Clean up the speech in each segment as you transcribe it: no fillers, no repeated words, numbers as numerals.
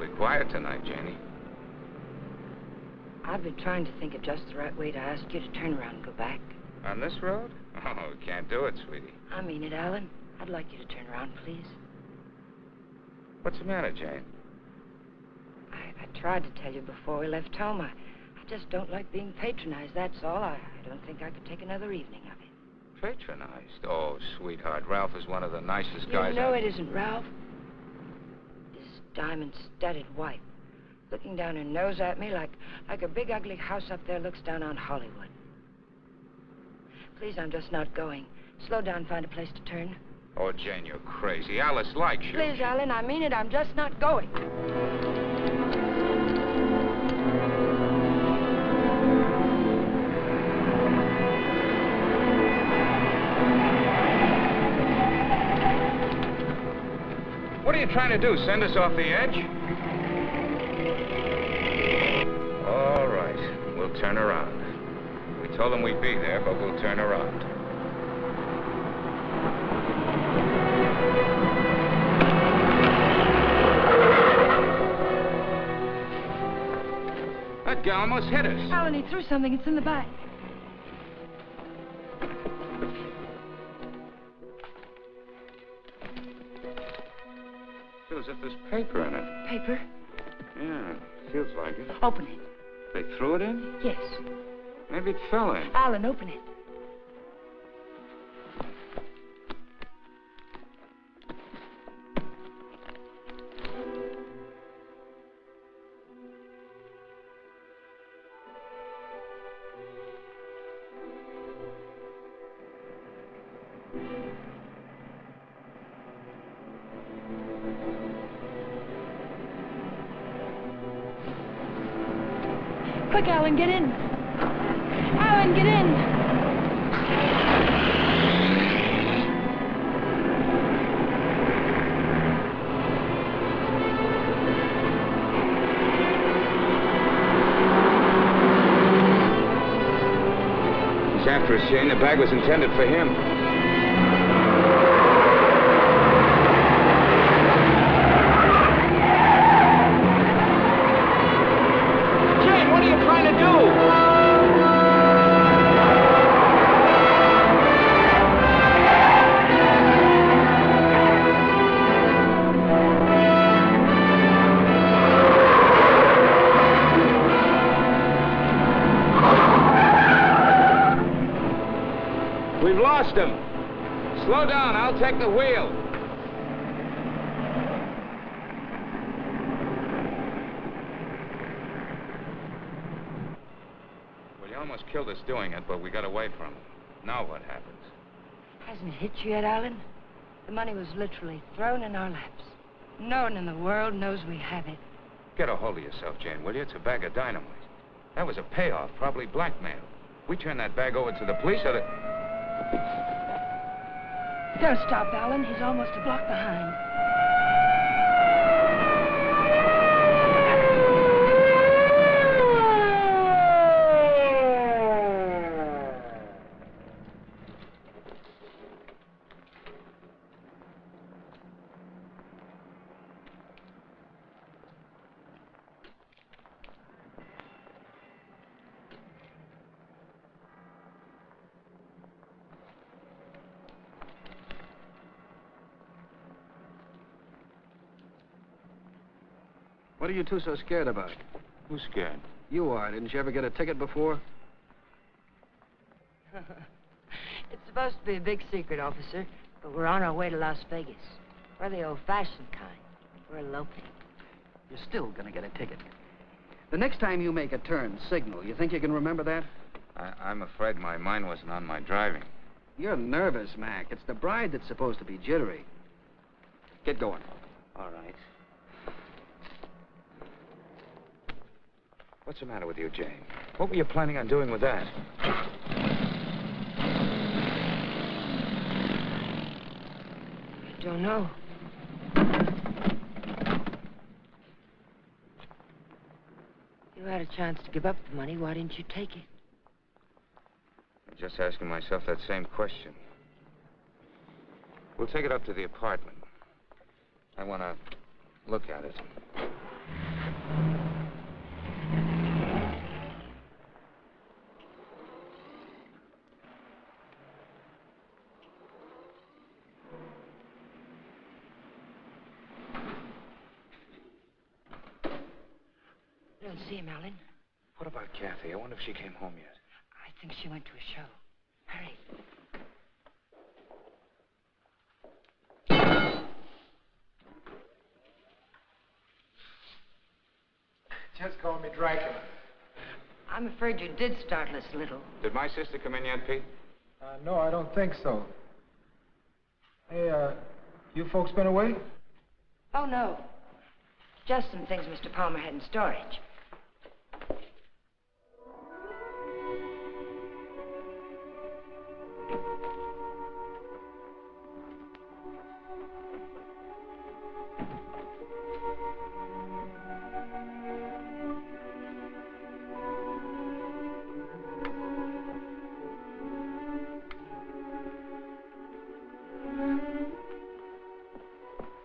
awfully quiet tonight, Janie. I've been trying to think of just the right way to ask you to turn around and go back. On this road? Oh, we can't do it, sweetie. I mean it, Alan. I'd like you to turn around, please. What's the matter, Jane? I tried to tell you before we left home. I just don't like being patronized, that's all. I don't think I could take another evening of it. Patronized? Oh, sweetheart, Ralph is one of the nicest guys. You know it isn't Ralph. His diamond-studded wife, looking down her nose at me like a big ugly house up there looks down on Hollywood. Please, I'm just not going. Slow down, find a place to turn. Oh, Jane, you're crazy. Alice likes you. Please, Alan, I mean it. I'm just not going. What are you trying to do, send us off the edge? All right, we'll turn around. We told them we'd be there, but we'll turn around. That guy almost hit us. Alan, he threw something. It's in the back. Feels as if there's paper in it. Paper? Yeah, feels like it. Open it. They threw it in? Yes. Maybe it fell in. Alan, open it. Quick, Alan, get in. Alan, get in. He's after us, Jane. The bag was intended for him. We've lost him. Slow down, I'll take the wheel. Well, he almost killed us doing it, but we got away from him. Now what happens? Hasn't it hit you yet, Alan? The money was literally thrown in our laps. No one in the world knows we have it. Get a hold of yourself, Jane, will you? It's a bag of dynamite. That was a payoff, probably blackmail. We turn that bag over to the police, or the... Don't stop, Alan. He's almost a block behind. What are you two so scared about? Who's scared? You are. Didn't you ever get a ticket before? It's supposed to be a big secret, officer, but we're on our way to Las Vegas. We're the old-fashioned kind. We're eloping. You're still gonna get a ticket. The next time you make a turn, signal. You think you can remember that? I'm afraid my mind wasn't on my driving. You're nervous, Mac. It's the bride that's supposed to be jittery. Get going. All right. What's the matter with you, Jane? What were you planning on doing with that? I don't know. You had a chance to give up the money. Why didn't you take it? I'm just asking myself that same question. We'll take it up to the apartment. I want to look at it. and see him, Alan. What about Kathy? I wonder if she came home yet. I think she went to a show. Hurry. Just call me Dracula. I'm afraid you did startle us a little. Did my sister come in yet, Pete? No, I don't think so. Hey, you folks been away? Oh, no. Just some things Mr. Palmer had in storage.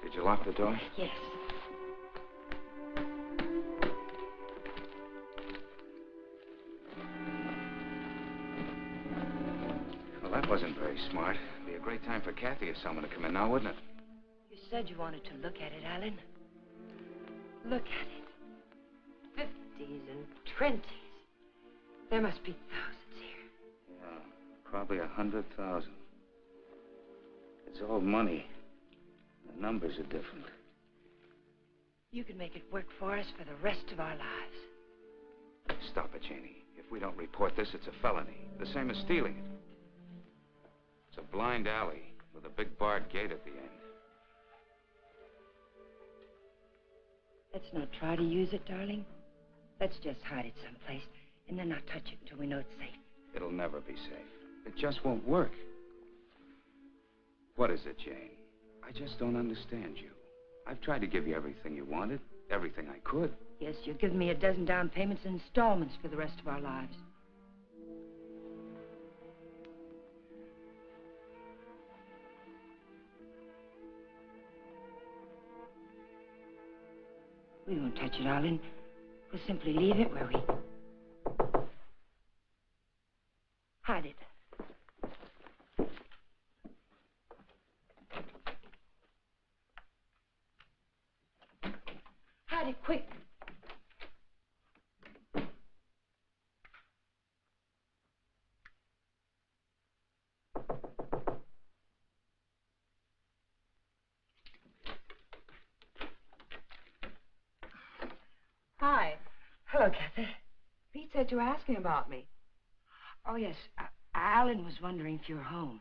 Did you lock the door? Yes. Well, that wasn't very smart. It'd be a great time for Kathy or someone to come in now, wouldn't it? You said you wanted to look at it, Alan. Look at it. 50s and 20s. There must be thousands here. Yeah, probably 100,000. It's all money. The numbers are different. You could make it work for us for the rest of our lives. Stop it, Janie. If we don't report this, it's a felony. The same as stealing it. It's a blind alley with a big barred gate at the end. Let's not try to use it, darling. Let's just hide it someplace and then not touch it until we know it's safe. It'll never be safe. It just won't work. What is it, Jane? I just don't understand you. I've tried to give you everything you wanted, everything I could. Yes, you've given me a dozen down payments in installments for the rest of our lives. We won't touch it, Alan. We'll simply leave it where we... hide it. Hide it, quick. Hi. Hello, Kathy. Pete said you were asking about me. Oh, yes. Alan was wondering if you were home.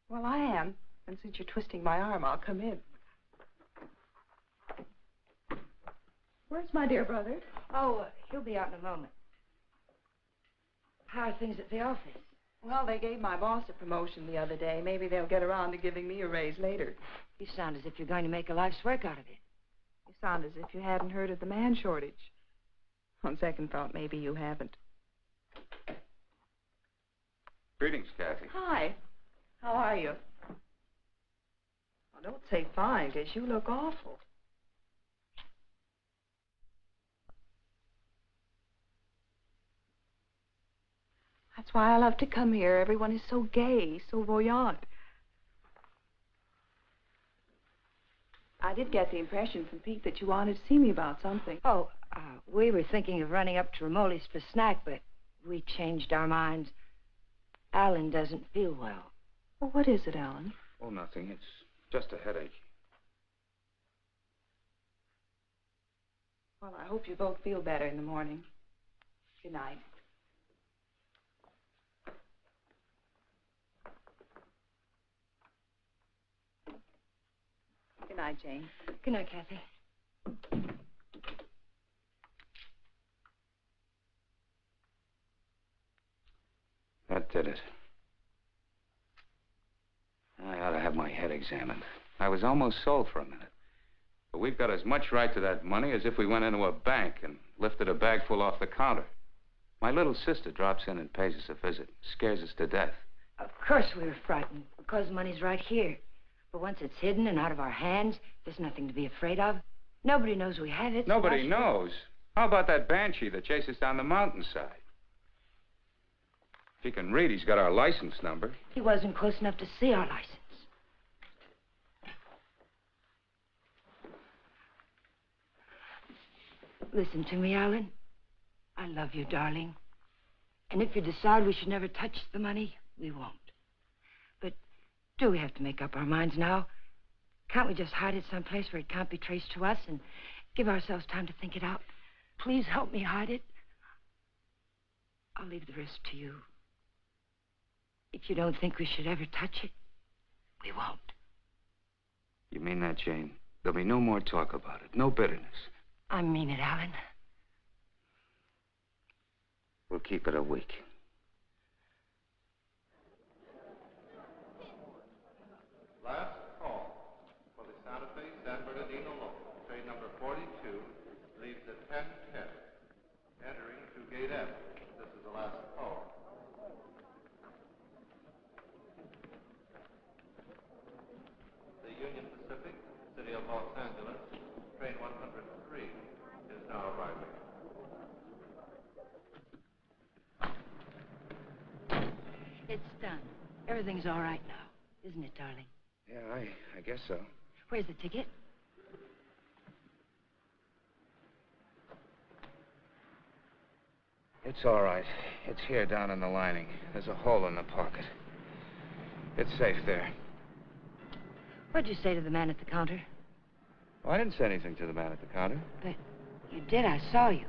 Well, I am. And since you're twisting my arm, I'll come in. Where's my dear brother? Oh, he'll be out in a moment. How are things at the office? Well, they gave my boss a promotion the other day. Maybe they'll get around to giving me a raise later. You sound as if you're going to make a life's work out of it. You sound as if you hadn't heard of the man shortage. On second thought, maybe you haven't. Greetings, Kathy. Hi. How are you? Well, don't say fine, because you look awful. That's why I love to come here. Everyone is so gay, so voyant. I did get the impression from Pete that you wanted to see me about something. Oh, we were thinking of running up to Ramoli's for a snack, but we changed our minds. Alan doesn't feel well. Well, what is it, Alan? Oh, nothing. It's just a headache. Well, I hope you both feel better in the morning. Good night. Good night, Jane. Good night, Kathy. That did it. I ought to have my head examined. I was almost sold for a minute. But we've got as much right to that money as if we went into a bank and lifted a bag full off the counter. My little sister drops in and pays us a visit. Scares us to death. Of course we were frightened, because the money's right here. But once it's hidden and out of our hands, there's nothing to be afraid of. Nobody knows we have it. Nobody knows. How about that banshee that chases down the mountainside? If he can read, he's got our license number. He wasn't close enough to see our license. Listen to me, Alan. I love you, darling. And if you decide we should never touch the money, we won't. But do we have to make up our minds now? Can't we just hide it someplace where it can't be traced to us and give ourselves time to think it out? Please help me hide it. I'll leave the rest to you. If you don't think we should ever touch it, we won't. You mean that, Jane? There'll be no more talk about it, no bitterness. I mean it, Alan. We'll keep it a week. Last call for the Santa Fe San Bernardino local. Train number 42 leaves at 10:10, entering through Gate F. This is the last call. The Union Pacific, City of Los Angeles, train 103 is now arriving. It's done. Everything's all right now, isn't it, darling? Yeah, I guess so. Where's the ticket? It's all right. It's here down in the lining. There's a hole in the pocket. It's safe there. What'd you say to the man at the counter? Well, I didn't say anything to the man at the counter. But you did. I saw you.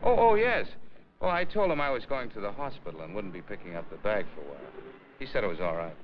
Oh, yes. Well, I told him I was going to the hospital and wouldn't be picking up the bag for a while. He said it was all right.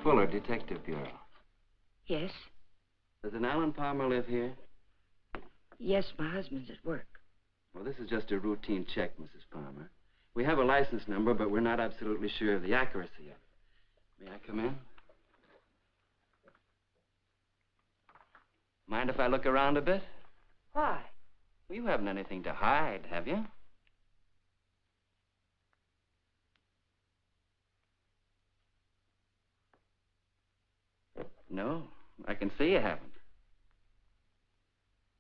Fuller, Detective Bureau. Yes? Does an Alan Palmer live here? Yes, my husband's at work. Well, this is just a routine check, Mrs. Palmer. We have a license number, but we're not absolutely sure of the accuracy of it. May I come in? Mind if I look around a bit? Why? Well, you haven't anything to hide, have you? No, I can see you haven't.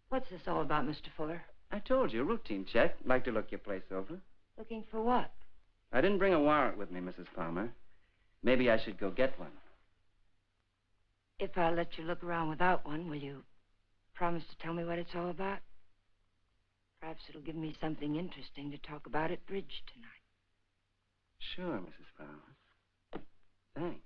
What's this all about, Mr. Fuller? I told you, routine check. Like to look your place over. Looking for what? I didn't bring a warrant with me, Mrs. Palmer. Maybe I should go get one. If I let you look around without one, will you promise to tell me what it's all about? Perhaps it'll give me something interesting to talk about at bridge tonight. Sure, Mrs. Palmer. Thanks.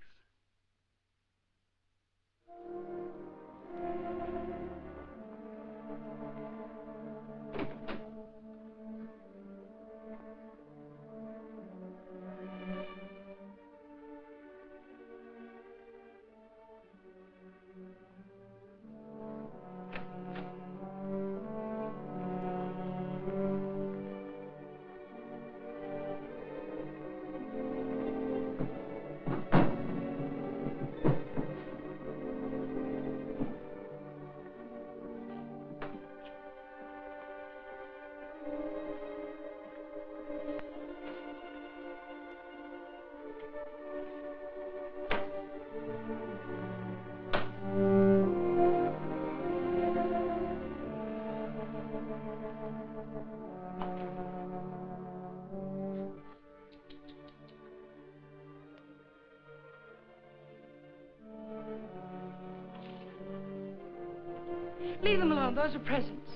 Leave them alone. Those are presents.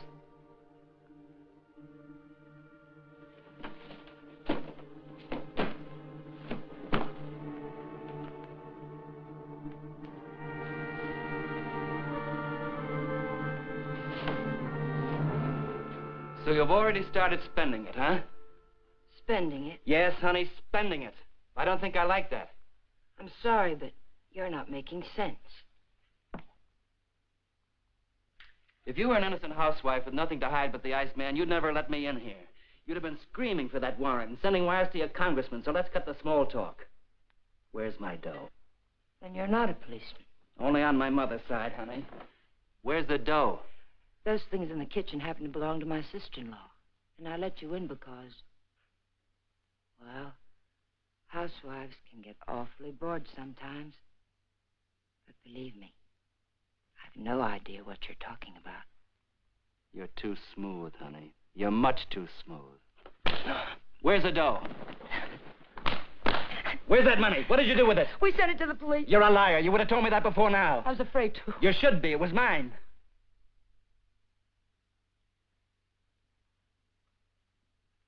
So you've already started spending it, huh? Spending it? Yes, honey, spending it. I don't think I like that. I'm sorry, but you're not making sense. If you were an innocent housewife with nothing to hide but the Iceman, you'd never let me in here. You'd have been screaming for that warrant and sending wires to your congressman, so let's cut the small talk. Where's my dough? Then you're not a policeman. Only on my mother's side, honey. Where's the dough? Those things in the kitchen happen to belong to my sister-in-law. And I let you in because, well, housewives can get awfully bored sometimes. But believe me, I've no idea what you're talking about. You're too smooth, honey. You're much too smooth. Where's the dough? Where's that money? What did you do with it? We sent it to the police. You're a liar. You would have told me that before now. I was afraid to. You should be. It was mine.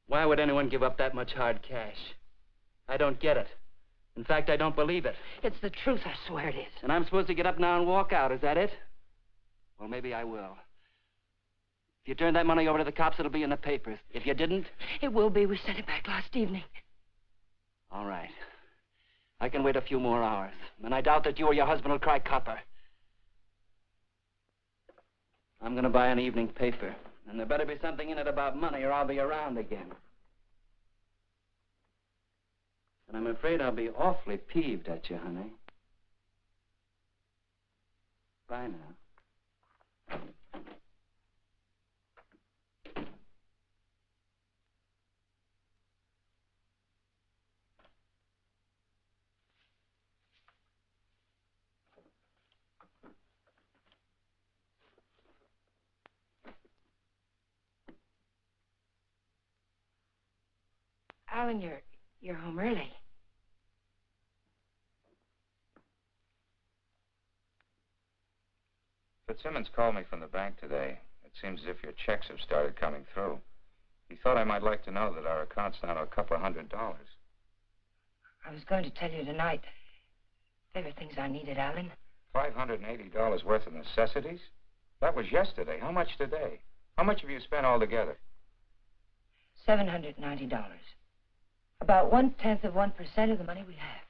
Why would anyone give up that much hard cash? I don't get it. In fact, I don't believe it. It's the truth, I swear it is. And I'm supposed to get up now and walk out, is that it? Well, maybe I will. If you turn that money over to the cops, it'll be in the papers. If you didn't... It will be. We sent it back last evening. All right. I can wait a few more hours. And I doubt that you or your husband will cry copper. I'm going to buy an evening paper. And there better be something in it about money or I'll be around again. And I'm afraid I'll be awfully peeved at you, honey. Bye now. Alan, you're home early. Fitzsimmons called me from the bank today. It seems as if your checks have started coming through. He thought I might like to know that our account's down to a couple of $100. I was going to tell you tonight. There were things I needed, Alan. $580 worth of necessities? That was yesterday. How much today? How much have you spent altogether? $790. About 1/10 of 1% of the money we have.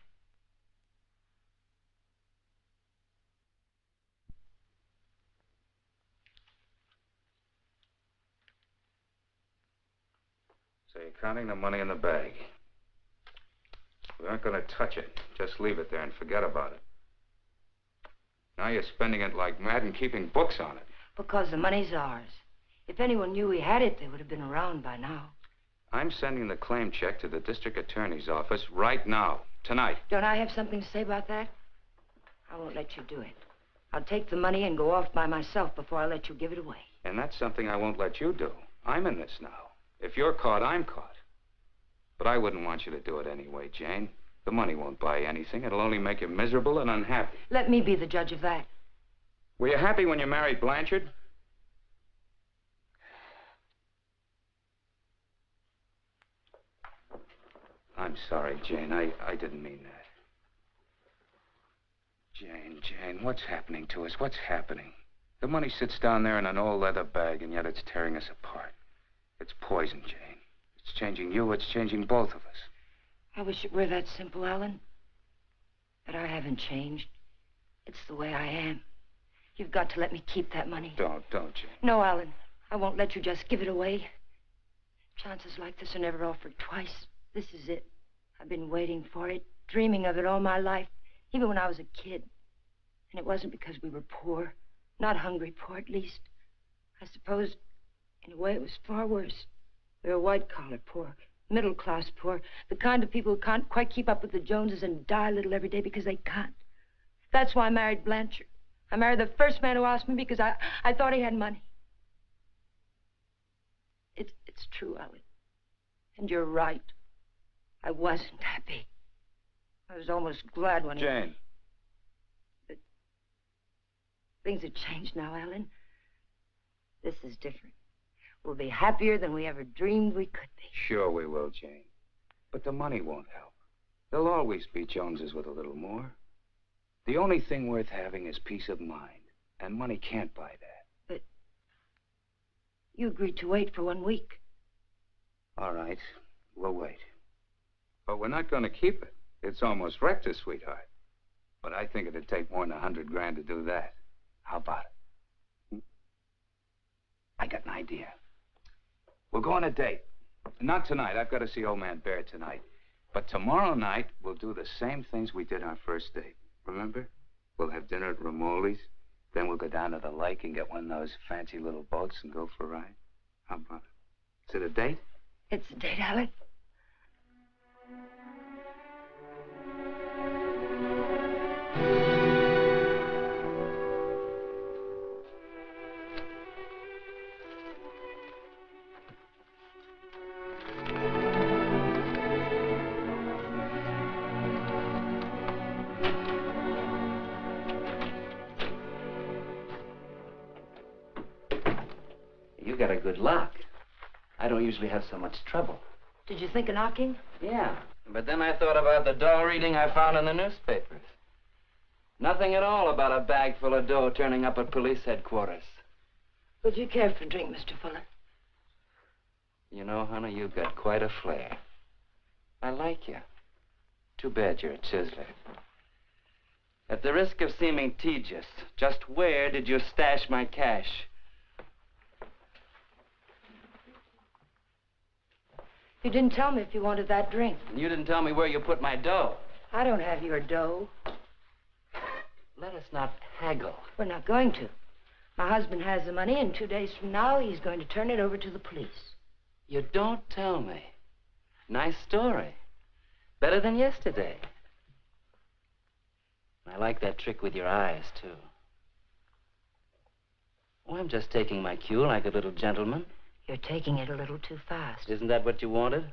So you're counting the money in the bag. We aren't going to touch it. Just leave it there and forget about it. Now you're spending it like mad and keeping books on it. Because the money's ours. If anyone knew we had it, they would have been around by now. I'm sending the claim check to the district attorney's office right now, tonight. Don't I have something to say about that? I won't let you do it. I'll take the money and go off by myself before I let you give it away. And that's something I won't let you do. I'm in this now. If you're caught, I'm caught. But I wouldn't want you to do it anyway, Jane. The money won't buy anything. It'll only make you miserable and unhappy. Let me be the judge of that. Were you happy when you married Blanchard? I'm sorry, Jane. I didn't mean that. Jane, what's happening to us? What's happening? The money sits down there in an old leather bag, and yet it's tearing us apart. It's poison, Jane. It's changing you. It's changing both of us. I wish it were that simple, Alan. But I haven't changed. It's the way I am. You've got to let me keep that money. Don't, Jane. No, Alan. I won't let you just give it away. Chances like this are never offered twice. This is it. I've been waiting for it, dreaming of it all my life, even when I was a kid. And it wasn't because we were poor. Not hungry poor, at least. I suppose, in a way, it was far worse. We were white-collar poor, middle-class poor, the kind of people who can't quite keep up with the Joneses and die a little every day because they can't. That's why I married Blanchard. I married the first man who asked me because I thought he had money. It's true, Alan. And you're right. I wasn't happy. I was almost glad when Jane. But things have changed now, Alan. This is different. We'll be happier than we ever dreamed we could be. Sure we will, Jane. But the money won't help. There'll always be Joneses with a little more. The only thing worth having is peace of mind. And money can't buy that. But you agreed to wait for 1 week. All right. We'll wait. But we're not going to keep it. It's almost wrecked us, sweetheart. But I think it'd take more than $100 grand to do that. How about it? I got an idea. We'll go on a date. Not tonight. I've got to see Old Man Bear tonight. But tomorrow night, we'll do the same things we did our first date. Remember? We'll have dinner at Ramoli's. Then we'll go down to the lake and get one of those fancy little boats and go for a ride. How about it? Is it a date? It's a date, Alec. You got a good lock. I don't usually have so much trouble. Did you think of knocking? Yeah, but then I thought about the dough reading I found in the newspapers. Nothing at all about a bag full of dough turning up at police headquarters. Would you care for a drink, Mr. Fuller? You know, honey, you've got quite a flair. I like you. Too bad you're a chiseler. At the risk of seeming tedious, just where did you stash my cash? You didn't tell me if you wanted that drink. And you didn't tell me where you put my dough. I don't have your dough. Let us not haggle. We're not going to. My husband has the money, and 2 days from now, he's going to turn it over to the police. You don't tell me. Nice story. Better than yesterday. I like that trick with your eyes, too. Oh, I'm just taking my cue like a little gentleman. You're taking it a little too fast. Isn't that what you wanted?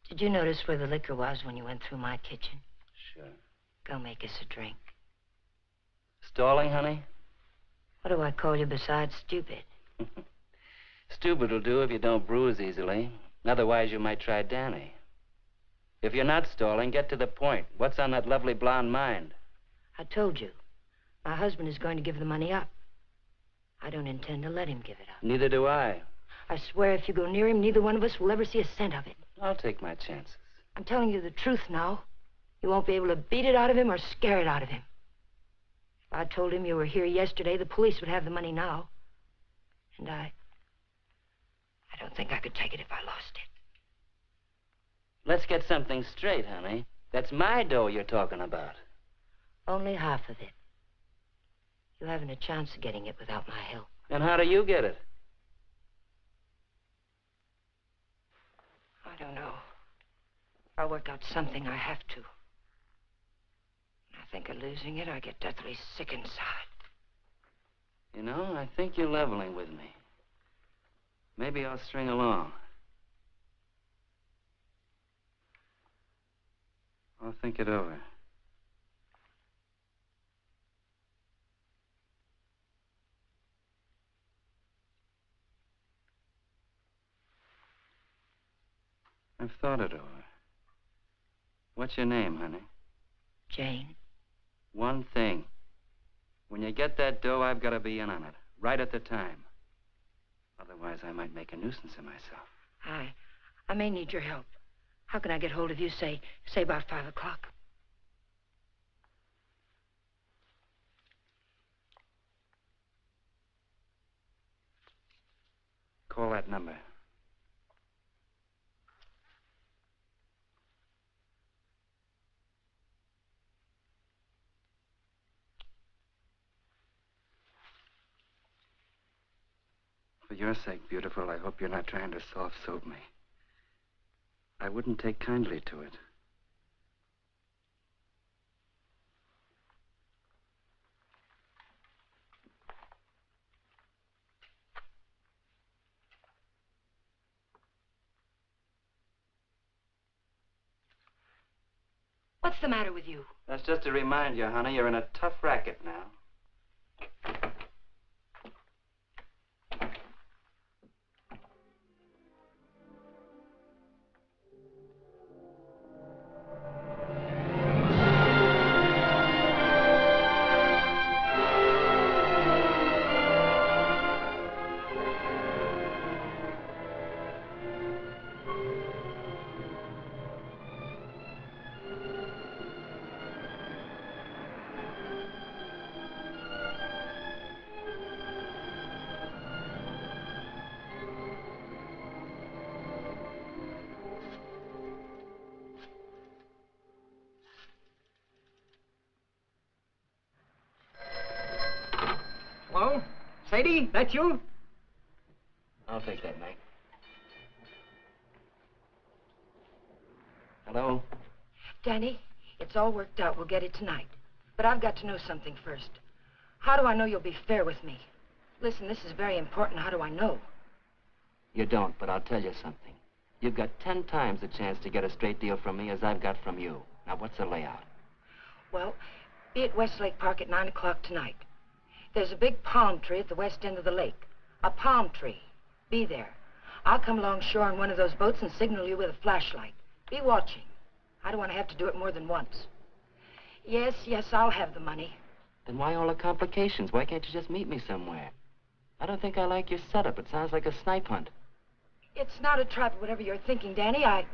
Did you notice where the liquor was when you went through my kitchen? Sure. Go make us a drink. Stalling, honey? What do I call you besides stupid? Stupid will do if you don't bruise easily. Otherwise, you might try Danny. If you're not stalling, get to the point. What's on that lovely blonde mind? I told you. My husband is going to give the money up. I don't intend to let him give it up. Neither do I. I swear if you go near him, neither one of us will ever see a cent of it. I'll take my chances. I'm telling you the truth now. You won't be able to beat it out of him or scare it out of him. If I told him you were here yesterday, the police would have the money now. And I don't think I could take it if I lost it. Let's get something straight, honey. That's my dough you're talking about. Only half of it. You haven't a chance of getting it without my help. And how do you get it? I don't know. I'll work out something. I have to. When I think of losing it, I get deathly sick inside. You know, I think you're leveling with me. Maybe I'll string along. I'll think it over. I've thought it over. What's your name, honey? Jane. One thing. When you get that dough, I've got to be in on it, right at the time. Otherwise, I might make a nuisance of myself. I may need your help. How can I get hold of you, say about 5 o'clock? Call that number. For your sake, beautiful, I hope you're not trying to soft-soap me. I wouldn't take kindly to it. What's the matter with you? That's just to remind you, honey, you're in a tough racket now. lady, that you? I'll take that, Mac. Hello? Danny, it's all worked out. We'll get it tonight. But I've got to know something first. How do I know you'll be fair with me? Listen, this is very important. How do I know? You don't, but I'll tell you something. You've got 10 times the chance to get a straight deal from me as I've got from you. Now, what's the layout? Well, be at Westlake Park at 9 o'clock tonight. There's a big palm tree at the west end of the lake. A palm tree. Be there. I'll come along shore on one of those boats and signal you with a flashlight. Be watching. I don't want to have to do it more than once. Yes, I'll have the money. Then why all the complications? Why can't you just meet me somewhere? I don't think I like your setup. It sounds like a snipe hunt. It's not a trap, whatever you're thinking, Danny. I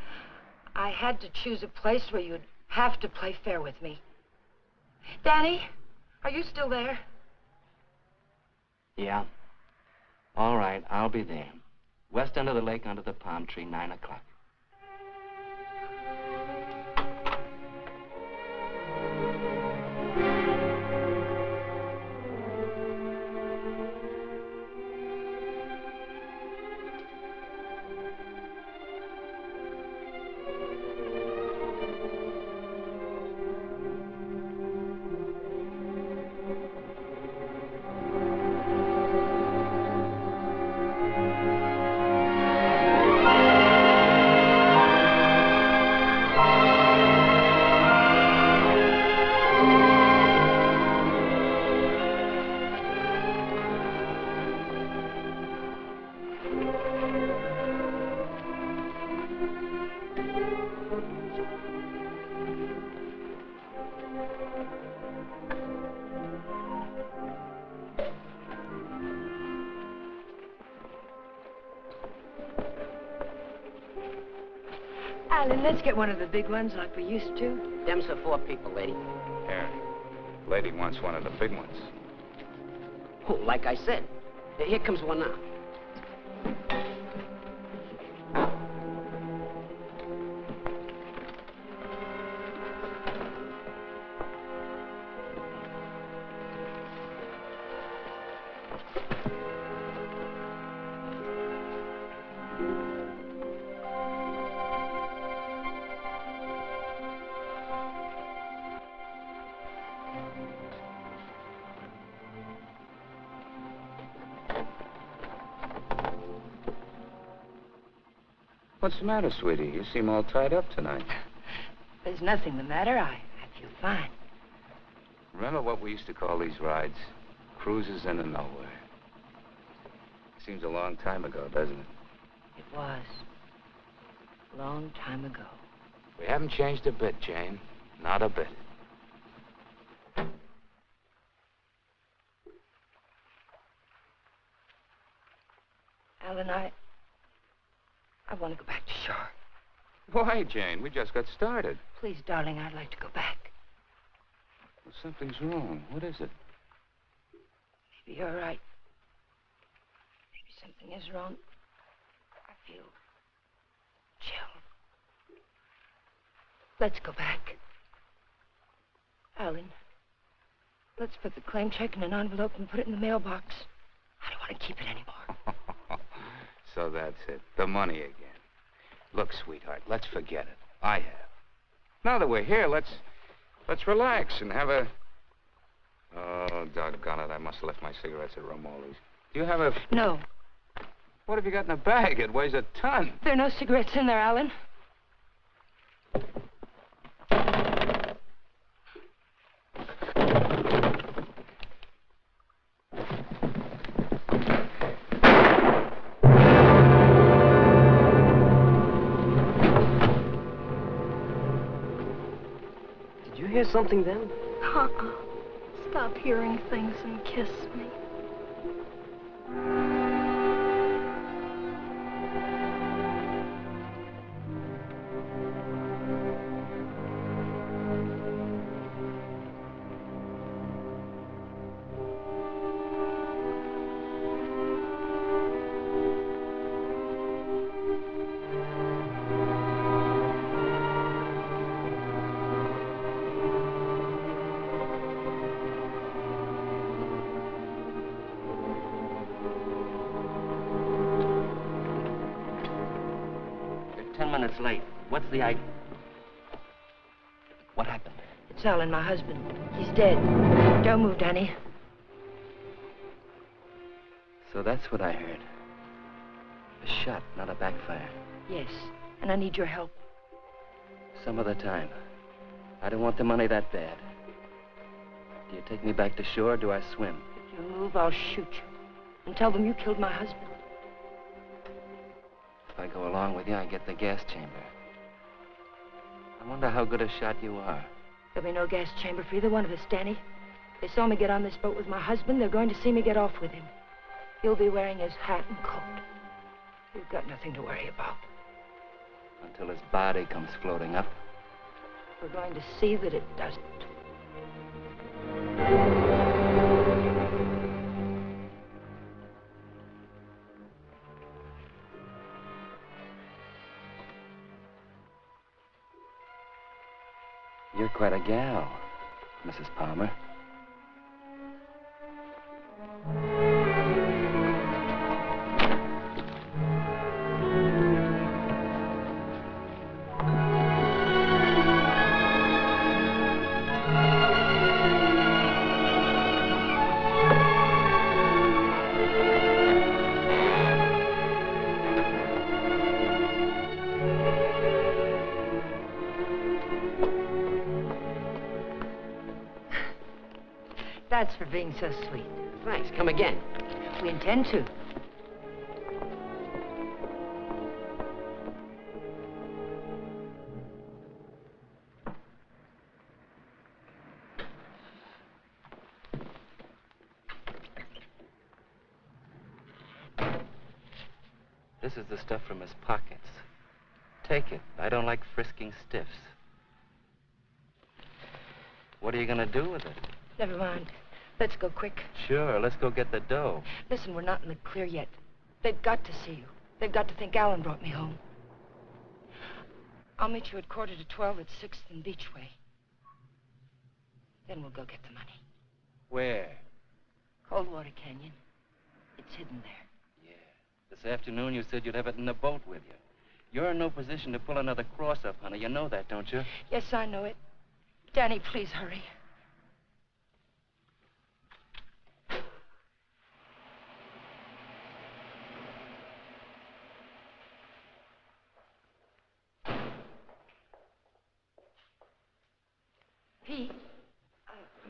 had to choose a place where you'd have to play fair with me. Danny, are you still there? Yeah. All right, I'll be there. West end of the lake under the palm tree, 9 o'clock. Alan, let's get one of the big ones like we used to. Them's for 4 people, lady. Here. Lady wants one of the big ones. Oh, like I said. Here comes one now. What's the matter, sweetie? You seem all tied up tonight. There's nothing the matter. I feel fine. Remember what we used to call these rides? Cruises into nowhere. Seems a long time ago, doesn't it? It was. A long time ago. We haven't changed a bit, Jane. Not a bit. Alan, I want to go back to shore. Why, Jane? We just got started. Please, darling, I'd like to go back. Well, something's wrong. What is it? Maybe you're right. Maybe something is wrong. I feel chill. Let's go back. Alan, let's put the claim check in an envelope and put it in the mailbox. I don't want to keep it anymore. So that's it. The money again. Look, sweetheart, let's forget it. I have. Now that we're here, let's relax and have a... Oh, doggone it. I must have left my cigarettes at Romoli's. Do you have a... No. What have you got in a bag? It weighs a ton. There are no cigarettes in there, Alan. Hear something then? Stop hearing things and kiss me. It's late. What's the idea? What happened? It's Alan, my husband. He's dead. Don't move, Danny. So that's what I heard. A shot, not a backfire. Yes, and I need your help. Some other time. I don't want the money that bad. Do you take me back to shore or do I swim? If you move, I'll shoot you. And tell them you killed my husband. If I go along with you, I get the gas chamber. I wonder how good a shot you are. There'll be no gas chamber for either one of us, Danny. They saw me get on this boat with my husband. They're going to see me get off with him. He'll be wearing his hat and coat. You've got nothing to worry about. Until his body comes floating up. We're going to see that it doesn't. You're quite a gal, Mrs. Palmer. That's for being so sweet. Thanks. Come again. We intend to. This is the stuff from his pockets. Take it. I don't like frisking stiffs. What are you going to do with it? Never mind. Let's go quick. Sure, let's go get the dough. Listen, we're not in the clear yet. They've got to see you. They've got to think Alan brought me home. I'll meet you at 11:45 at 6th and Beachway. Then we'll go get the money. Where? Coldwater Canyon. It's hidden there. Yeah. This afternoon you said you'd have it in the boat with you. You're in no position to pull another cross-up, honey. You know that, don't you? Yes, I know it. Danny, please hurry. Pete,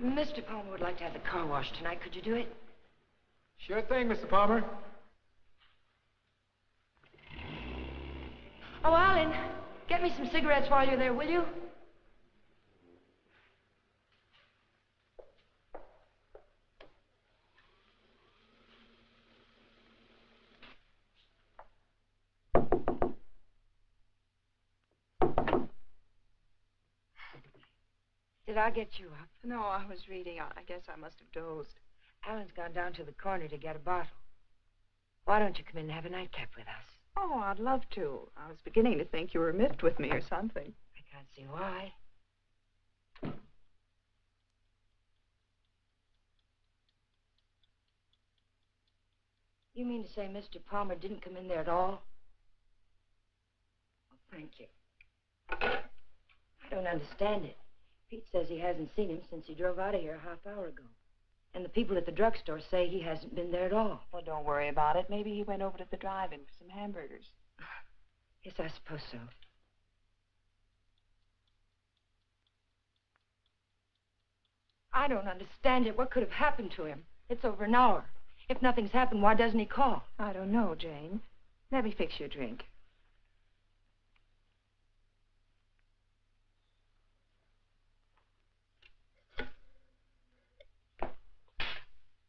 Mr. Palmer would like to have the car washed tonight. Could you do it? Sure thing, Mr. Palmer. Oh, Alan, get me some cigarettes while you're there, will you? Did I get you up? No, I was reading. I guess I must have dozed. Alan's gone down to the corner to get a bottle. Why don't you come in and have a nightcap with us? Oh, I'd love to. I was beginning to think you were miffed with me or something. I can't see why. You mean to say Mr. Palmer didn't come in there at all? Well, thank you. I don't understand it. Pete says he hasn't seen him since he drove out of here a half hour ago. And the people at the drugstore say he hasn't been there at all. Well, don't worry about it. Maybe he went over to the drive-in for some hamburgers. Yes, I suppose so. I don't understand it. What could have happened to him? It's over an hour. If nothing's happened, why doesn't he call? I don't know, Jane. Let me fix you a drink.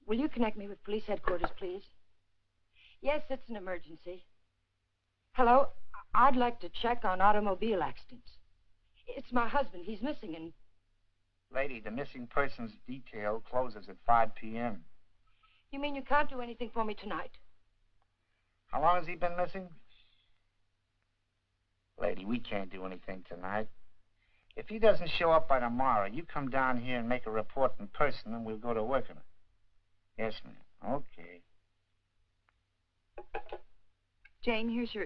Will you connect me with police headquarters, please? Yes, it's an emergency. Hello? I'd like to check on automobile accidents. It's my husband. He's missing and... Lady, the missing persons detail closes at 5 p.m. You mean you can't do anything for me tonight? How long has he been missing? Lady, we can't do anything tonight. If he doesn't show up by tomorrow, you come down here and make a report in person, and we'll go to work on it. Yes, ma'am. Okay. Jane, here's your...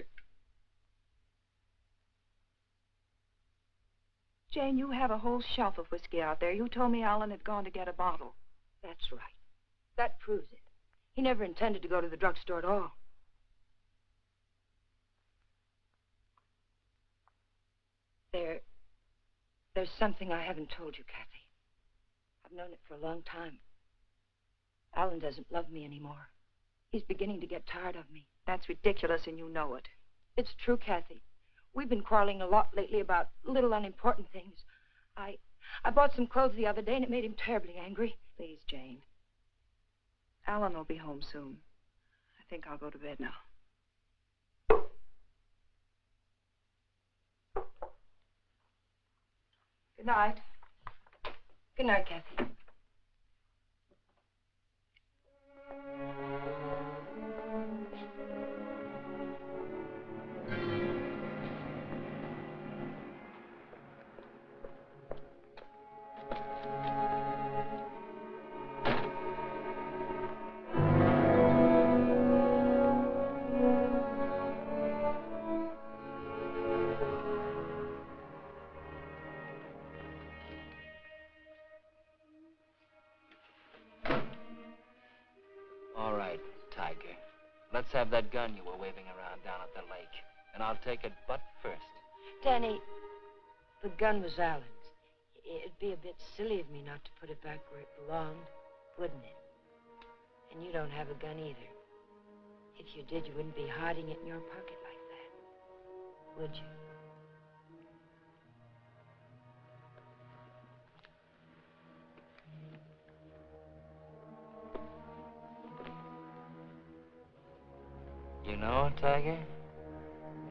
Jane, you have a whole shelf of whiskey out there. You told me Alan had gone to get a bottle. That's right. That proves it. He never intended to go to the drugstore at all. There's something I haven't told you, Kathy. I've known it for a long time. Alan doesn't love me anymore. He's beginning to get tired of me. That's ridiculous, and you know it. It's true, Kathy. We've been quarreling a lot lately about little unimportant things. I bought some clothes the other day, and it made him terribly angry. Please, Jane. Alan will be home soon. I think I'll go to bed now. Good night. Good night, Kathy. Let's have that gun you were waving around down at the lake, and I'll take it butt first. Danny, the gun was Alan's. It'd be a bit silly of me not to put it back where it belonged, wouldn't it? And you don't have a gun either. If you did, you wouldn't be hiding it in your pocket like that, would you? You know, Tiger,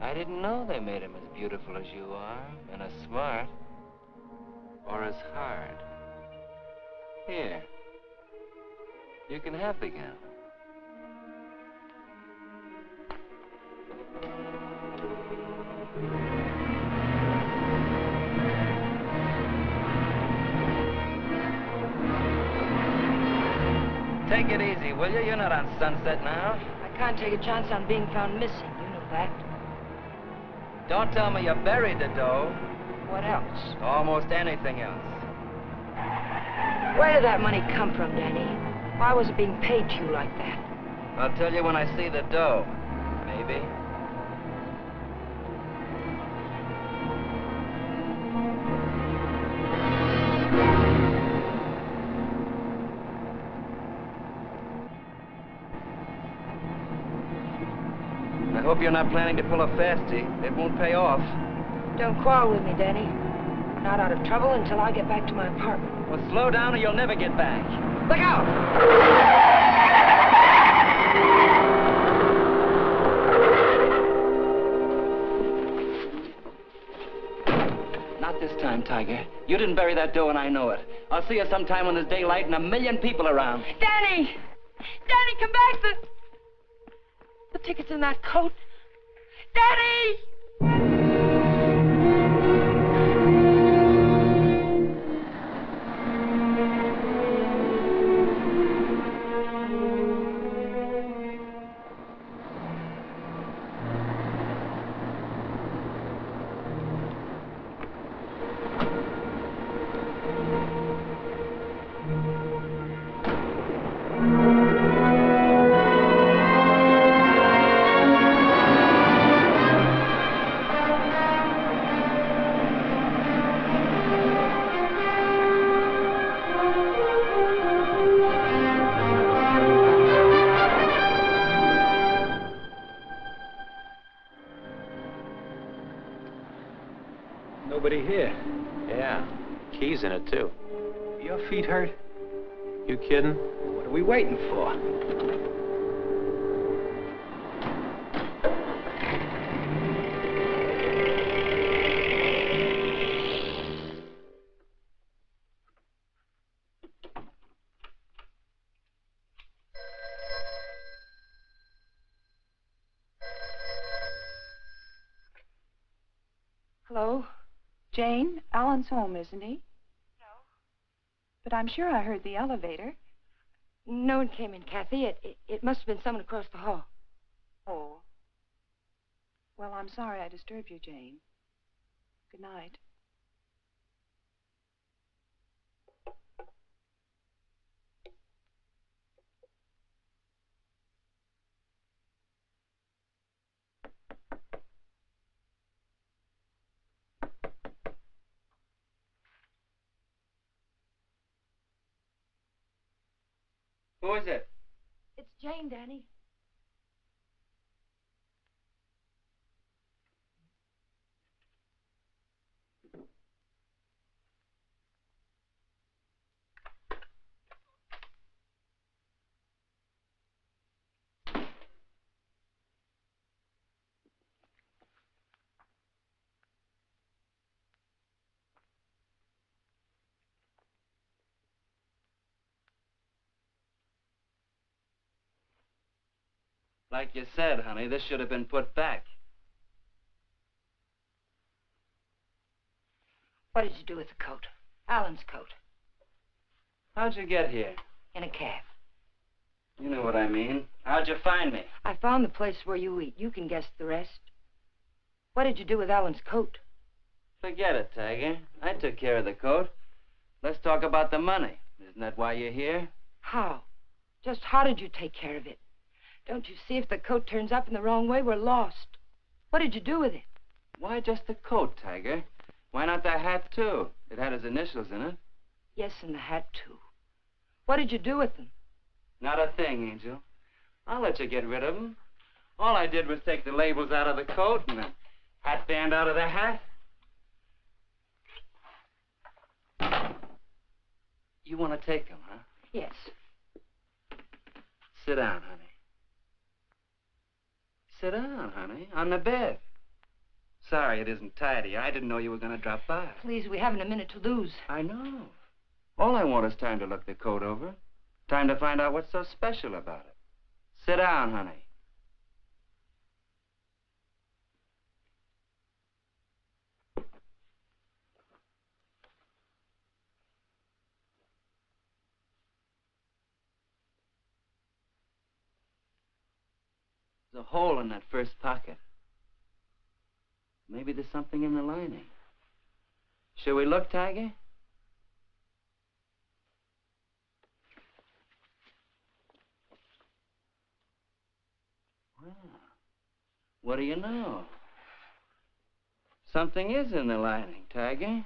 I didn't know they made him as beautiful as you are, and as smart, or as hard. Here, you can have the gun. Take it easy, will you? You're not on Sunset now. I can't take a chance on being found missing. You know that. Don't tell me you buried the dough. What else? Almost anything else. Where did that money come from, Danny? Why was it being paid to you like that? I'll tell you when I see the dough. Maybe. I hope you're not planning to pull a fastie. It won't pay off. Don't quarrel with me, Danny. Not out of trouble until I get back to my apartment. Well, slow down or you'll never get back. Look out! Not this time, Tiger. You didn't bury that dough and I know it. I'll see you sometime when there's daylight and a million people around. Danny! Danny, come back! The ticket's in that coat. Danny! Nobody here. Yeah, keys in it, too. Your feet hurt? You kidding? What are we waiting for? Hello? Jane, Alan's home, isn't he? No. But I'm sure I heard the elevator. No one came in, Kathy. It must have been someone across the hall. Oh. Well, I'm sorry I disturbed you, Jane. Good night. Who is it? It's Jane, Danny. Like you said, honey, this should have been put back. What did you do with the coat? Alan's coat. How'd you get here? In a cab. You know what I mean. How'd you find me? I found the place where you eat. You can guess the rest. What did you do with Alan's coat? Forget it, Tiger. I took care of the coat. Let's talk about the money. Isn't that why you're here? How? Just how did you take care of it? Don't you see if the coat turns up in the wrong way, we're lost. What did you do with it? Why just the coat, Tiger? Why not the hat, too? It had his initials in it. Yes, and the hat, too. What did you do with them? Not a thing, Angel. I'll let you get rid of them. All I did was take the labels out of the coat and the hat band out of the hat. You want to take them, huh? Yes. Sit down, honey. Sit down, honey, on the bed. Sorry it isn't tidy. I didn't know you were going to drop by. Please, we haven't a minute to lose. I know. All I want is time to look the coat over. Time to find out what's so special about it. Sit down, honey. There's a hole in that first pocket. Maybe there's something in the lining. Shall we look, Tiger? Well, what do you know? Something is in the lining, Tiger.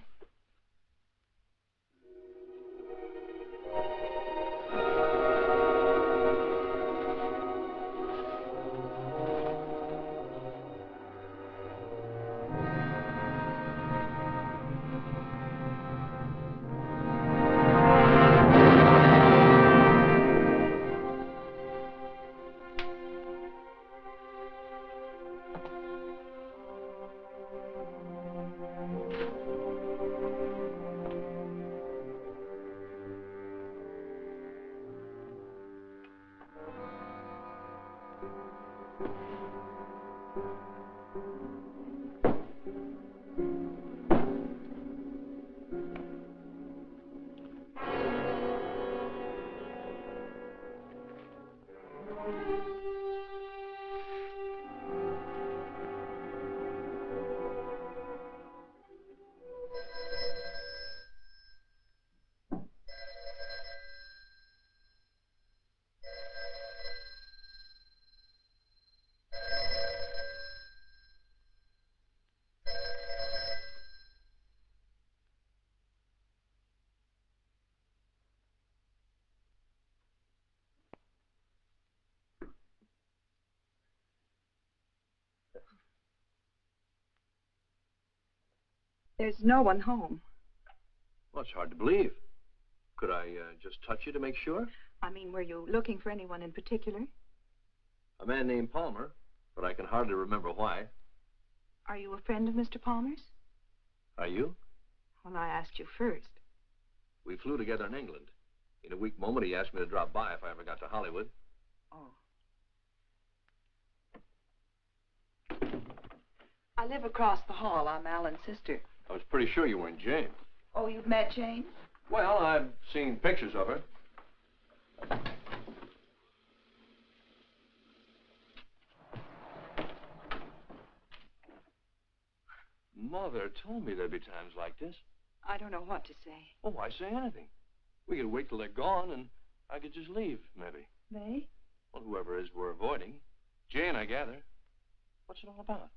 There's no one home. Well, it's hard to believe. Could I just touch you to make sure? I mean, were you looking for anyone in particular? A man named Palmer, but I can hardly remember why. Are you a friend of Mr. Palmer's? Are you? Well, I asked you first. We flew together in England. In a weak moment, he asked me to drop by if I ever got to Hollywood. Oh. I live across the hall. I'm Alan's sister. I was pretty sure you weren't Jane. Oh, you've met Jane? Well, I've seen pictures of her. Mother told me there'd be times like this. I don't know what to say. Oh, why say anything? We could wait till they're gone, and I could just leave, maybe. They? Well, whoever it is we're avoiding. Jane, I gather. What's it all about?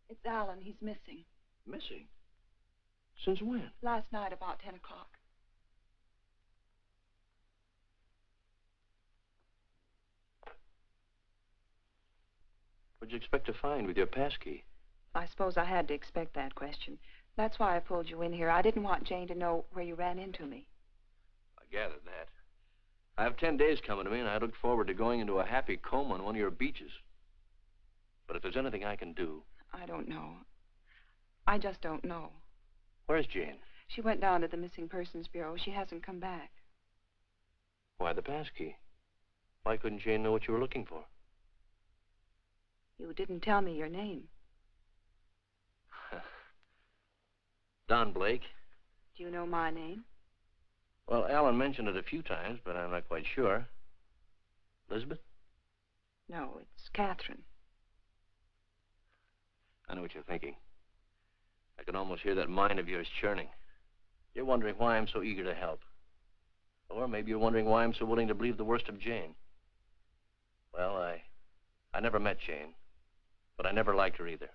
It's Alan. He's missing. Missing? Since when? Last night about 10 o'clock. What'd you expect to find with your passkey? I suppose I had to expect that question. That's why I pulled you in here. I didn't want Jane to know where you ran into me. I gathered that. I have 10 days coming to me, and I look forward to going into a happy coma on one of your beaches. But if there's anything I can do... I don't know. I just don't know. Where's Jane? She went down to the Missing Persons Bureau. She hasn't come back. Why the passkey? Why couldn't Jane know what you were looking for? You didn't tell me your name. Don Blake. Do you know my name? Well, Alan mentioned it a few times, but I'm not quite sure. Lizabeth? No, it's Catherine. I know what you're thinking. I can almost hear that mind of yours churning. You're wondering why I'm so eager to help. Or maybe you're wondering why I'm so willing to believe the worst of Jane. Well, I never met Jane, but I never liked her either.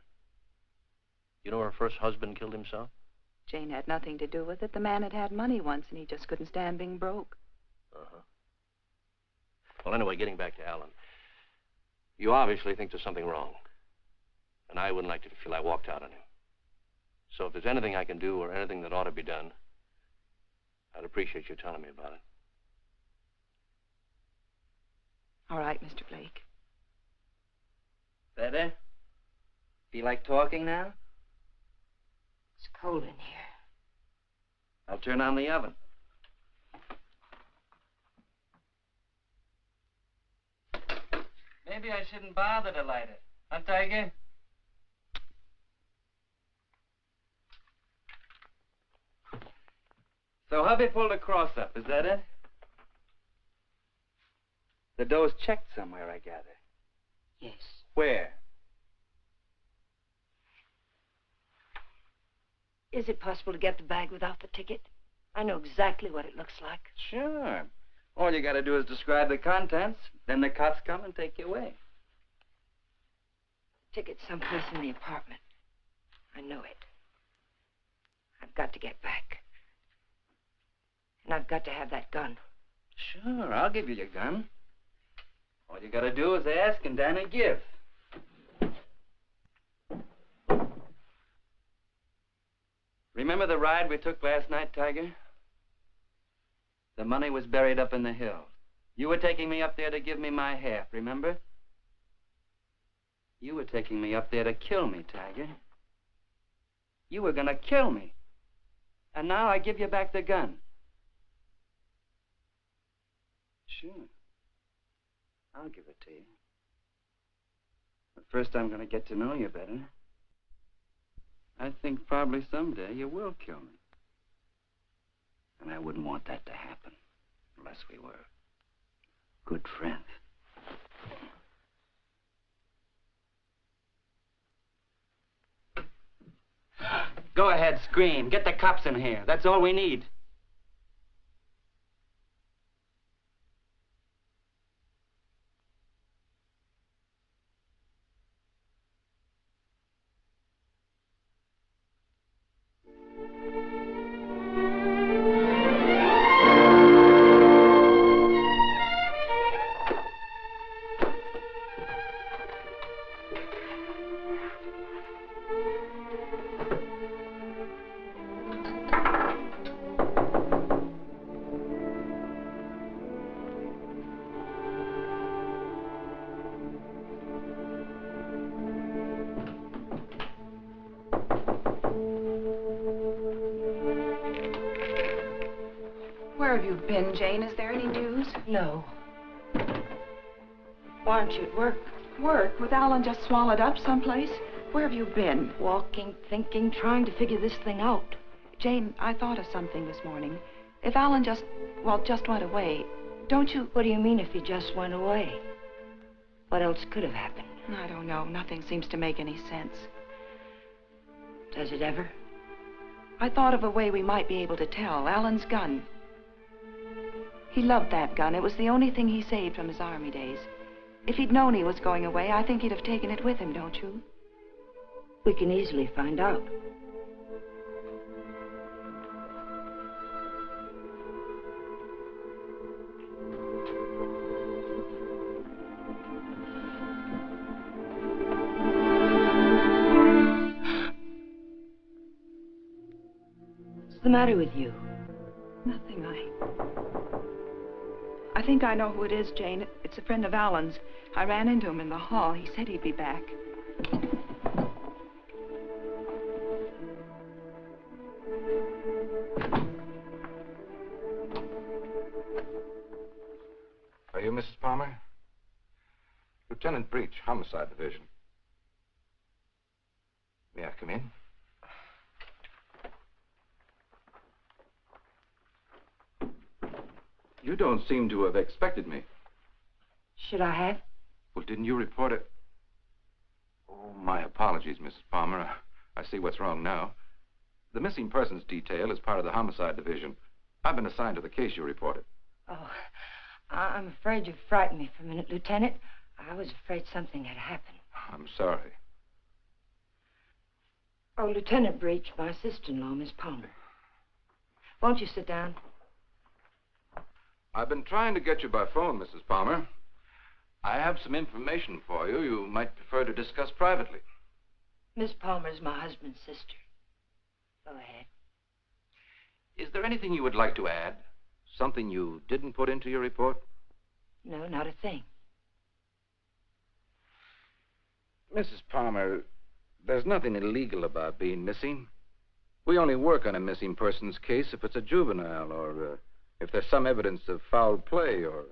You know her first husband killed himself? Jane had nothing to do with it. The man had money once, and he just couldn't stand being broke. Uh-huh. Well, anyway, getting back to Alan. You obviously think there's something wrong. And I wouldn't like to feel I walked out on him. So if there's anything I can do or anything that ought to be done, I'd appreciate you telling me about it. All right, Mr. Blake. Better? Feel like talking now? It's cold in here. I'll turn on the oven. Maybe I shouldn't bother to light it. Huh, Tiger? So hubby pulled a cross up, is that it? The dough's checked somewhere, I gather. Yes. Where? Is it possible to get the bag without the ticket? I know exactly what it looks like. Sure. All you gotta do is describe the contents, then the cops come and take you away. The ticket's someplace in the apartment. I know it. I've got to get back. And I've got to have that gun. Sure, I'll give you your gun. All you gotta do is ask and Danny give. Remember the ride we took last night, Tiger? The money was buried up in the hills. You were taking me up there to give me my half, remember? You were taking me up there to kill me, Tiger. You were gonna kill me. And now I give you back the gun. Sure. I'll give it to you. But first I'm gonna get to know you better. I think probably someday you will kill me. And I wouldn't want that to happen unless we were good friends. Go ahead, scream. Get the cops in here. That's all we need. Where have you been, Jane? Is there any news? No. Why aren't you at work? Work? With Alan just swallowed up someplace? Where have you been? Walking, thinking, trying to figure this thing out. Jane, I thought of something this morning. If Alan just went away, don't you... What do you mean if he just went away? What else could have happened? I don't know. Nothing seems to make any sense. Does it ever? I thought of a way we might be able to tell. Alan's gun. He loved that gun. It was the only thing he saved from his army days. If he'd known he was going away, I think he'd have taken it with him, don't you? We can easily find out. the matter with you? Nothing. I think I know who it is, Jane. It's a friend of Alan's. I ran into him in the hall. He said he'd be back. Are you Mrs. Palmer? Lieutenant Breach, Homicide Division. May I come in? You don't seem to have expected me. Should I have? Well, didn't you report it? Oh, my apologies, Mrs. Palmer. I see what's wrong now. The missing persons detail is part of the Homicide Division. I've been assigned to the case you reported. Oh, I'm afraid you frightened me for a minute, Lieutenant. I was afraid something had happened. I'm sorry. Oh, Lieutenant Breach, my sister-in-law, Miss Palmer. Won't you sit down? I've been trying to get you by phone, Mrs. Palmer. I have some information for you you might prefer to discuss privately. Miss Palmer's my husband's sister. Go ahead. Is there anything you would like to add? Something you didn't put into your report? No, not a thing. Mrs. Palmer, there's nothing illegal about being missing. We only work on a missing person's case if it's a juvenile or if there's some evidence of foul play or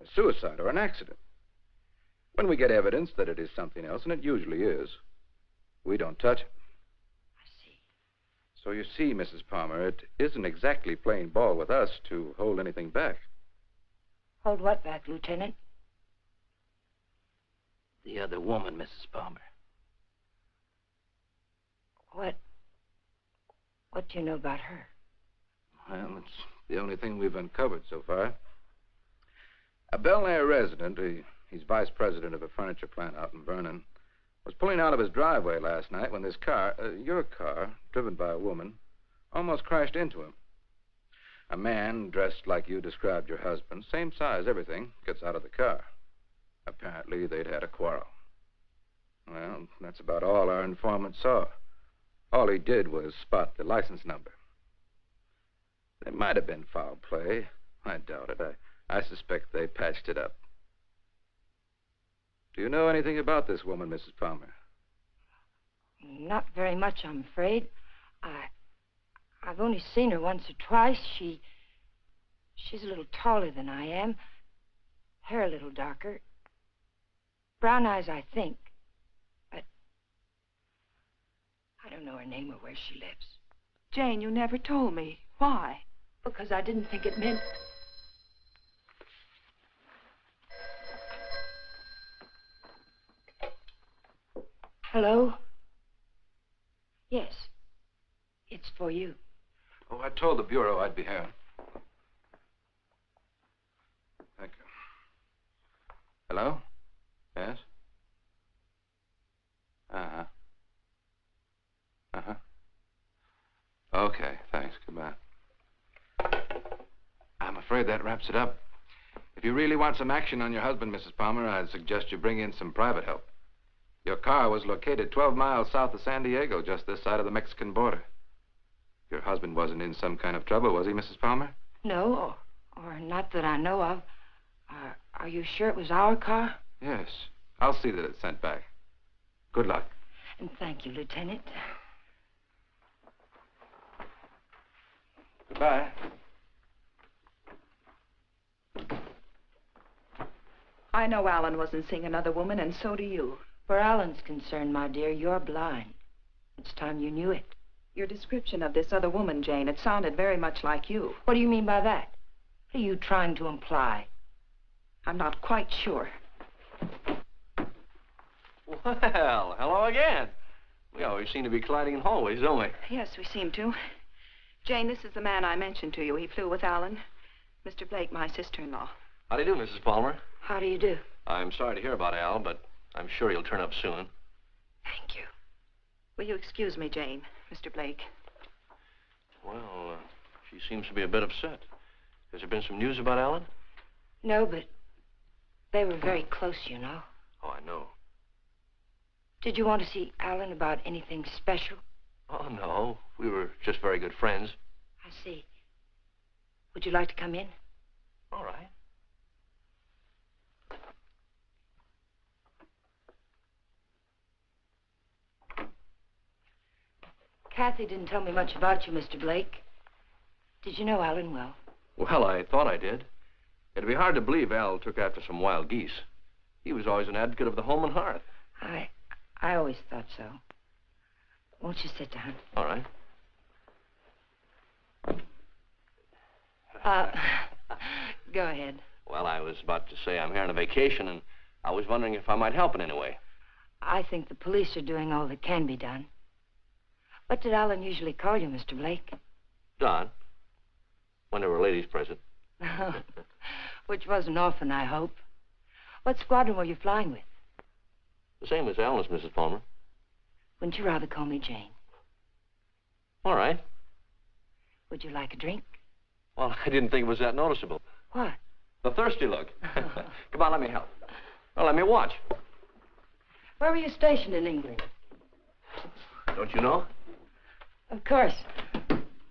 a suicide or an accident. When we get evidence that it is something else, and it usually is, we don't touch it. I see. So you see, Mrs. Palmer, it isn't exactly playing ball with us to hold anything back. Hold what back, Lieutenant? The other woman, Mrs. Palmer. What do you know about her? Well, it's the only thing we've uncovered so far. A Bel Air resident, he's vice president of a furniture plant out in Vernon, was pulling out of his driveway last night when this car, your car, driven by a woman, almost crashed into him. A man dressed like you described your husband, same size, everything, gets out of the car. Apparently, they'd had a quarrel. Well, that's about all our informant saw. All he did was spot the license number. There might have been foul play. I doubt it. I suspect they patched it up. Do you know anything about this woman, Mrs. Palmer? Not very much, I'm afraid. I've only seen her once or twice. She's a little taller than I am. Hair a little darker. Brown eyes, I think. But I don't know her name or where she lives. Jane, you never told me. Why? Because I didn't think it meant... Hello? Yes. It's for you. Oh, I told the Bureau I'd be here. Thank you. Hello? Yes? Uh-huh. Uh-huh. Okay, thanks. Goodbye. I'm afraid that wraps it up. If you really want some action on your husband, Mrs. Palmer, I'd suggest you bring in some private help. Your car was located 12 miles south of San Diego, just this side of the Mexican border. Your husband wasn't in some kind of trouble, was he, Mrs. Palmer? No, or not that I know of. Are you sure it was our car? Yes. I'll see that it's sent back. Good luck. And thank you, Lieutenant. Goodbye. I know Alan wasn't seeing another woman, and so do you. Where Alan's concerned, my dear, you're blind. It's time you knew it. Your description of this other woman, Jane, it sounded very much like you. What do you mean by that? What are you trying to imply? I'm not quite sure. Well, hello again. We always seem to be colliding in hallways, don't we? Yes, we seem to. Jane, this is the man I mentioned to you. He flew with Alan. Mr. Blake, my sister-in-law. How do you do, Mrs. Palmer? How do you do? I'm sorry to hear about Al, but I'm sure he'll turn up soon. Thank you. Will you excuse me, Jane, Mr. Blake? Well, she seems to be a bit upset. Has there been some news about Alan? No, but they were very close, you know. Oh, I know. Did you want to see Alan about anything special? Oh, no. We were just very good friends. see. Would you like to come in? All right. Kathy didn't tell me much about you, Mr. Blake. Did you know Alan well? Well, I thought I did. It'd be hard to believe Al took after some wild geese. He was always an advocate of the home and hearth. I always thought so. Won't you sit down? All right. Go ahead. Well, I was about to say I'm here on a vacation, and I was wondering if I might help in any way. I think the police are doing all that can be done. What did Alan usually call you, Mr. Blake? Don. When there were ladies present. Which wasn't often, I hope. What squadron were you flying with? The same as Alan's, Mrs. Palmer. Wouldn't you rather call me Jane? All right. Would you like a drink? Well, I didn't think it was that noticeable. What? The thirsty look. Come on, let me help. Well, let me watch. Where were you stationed in England? Don't you know? Of course.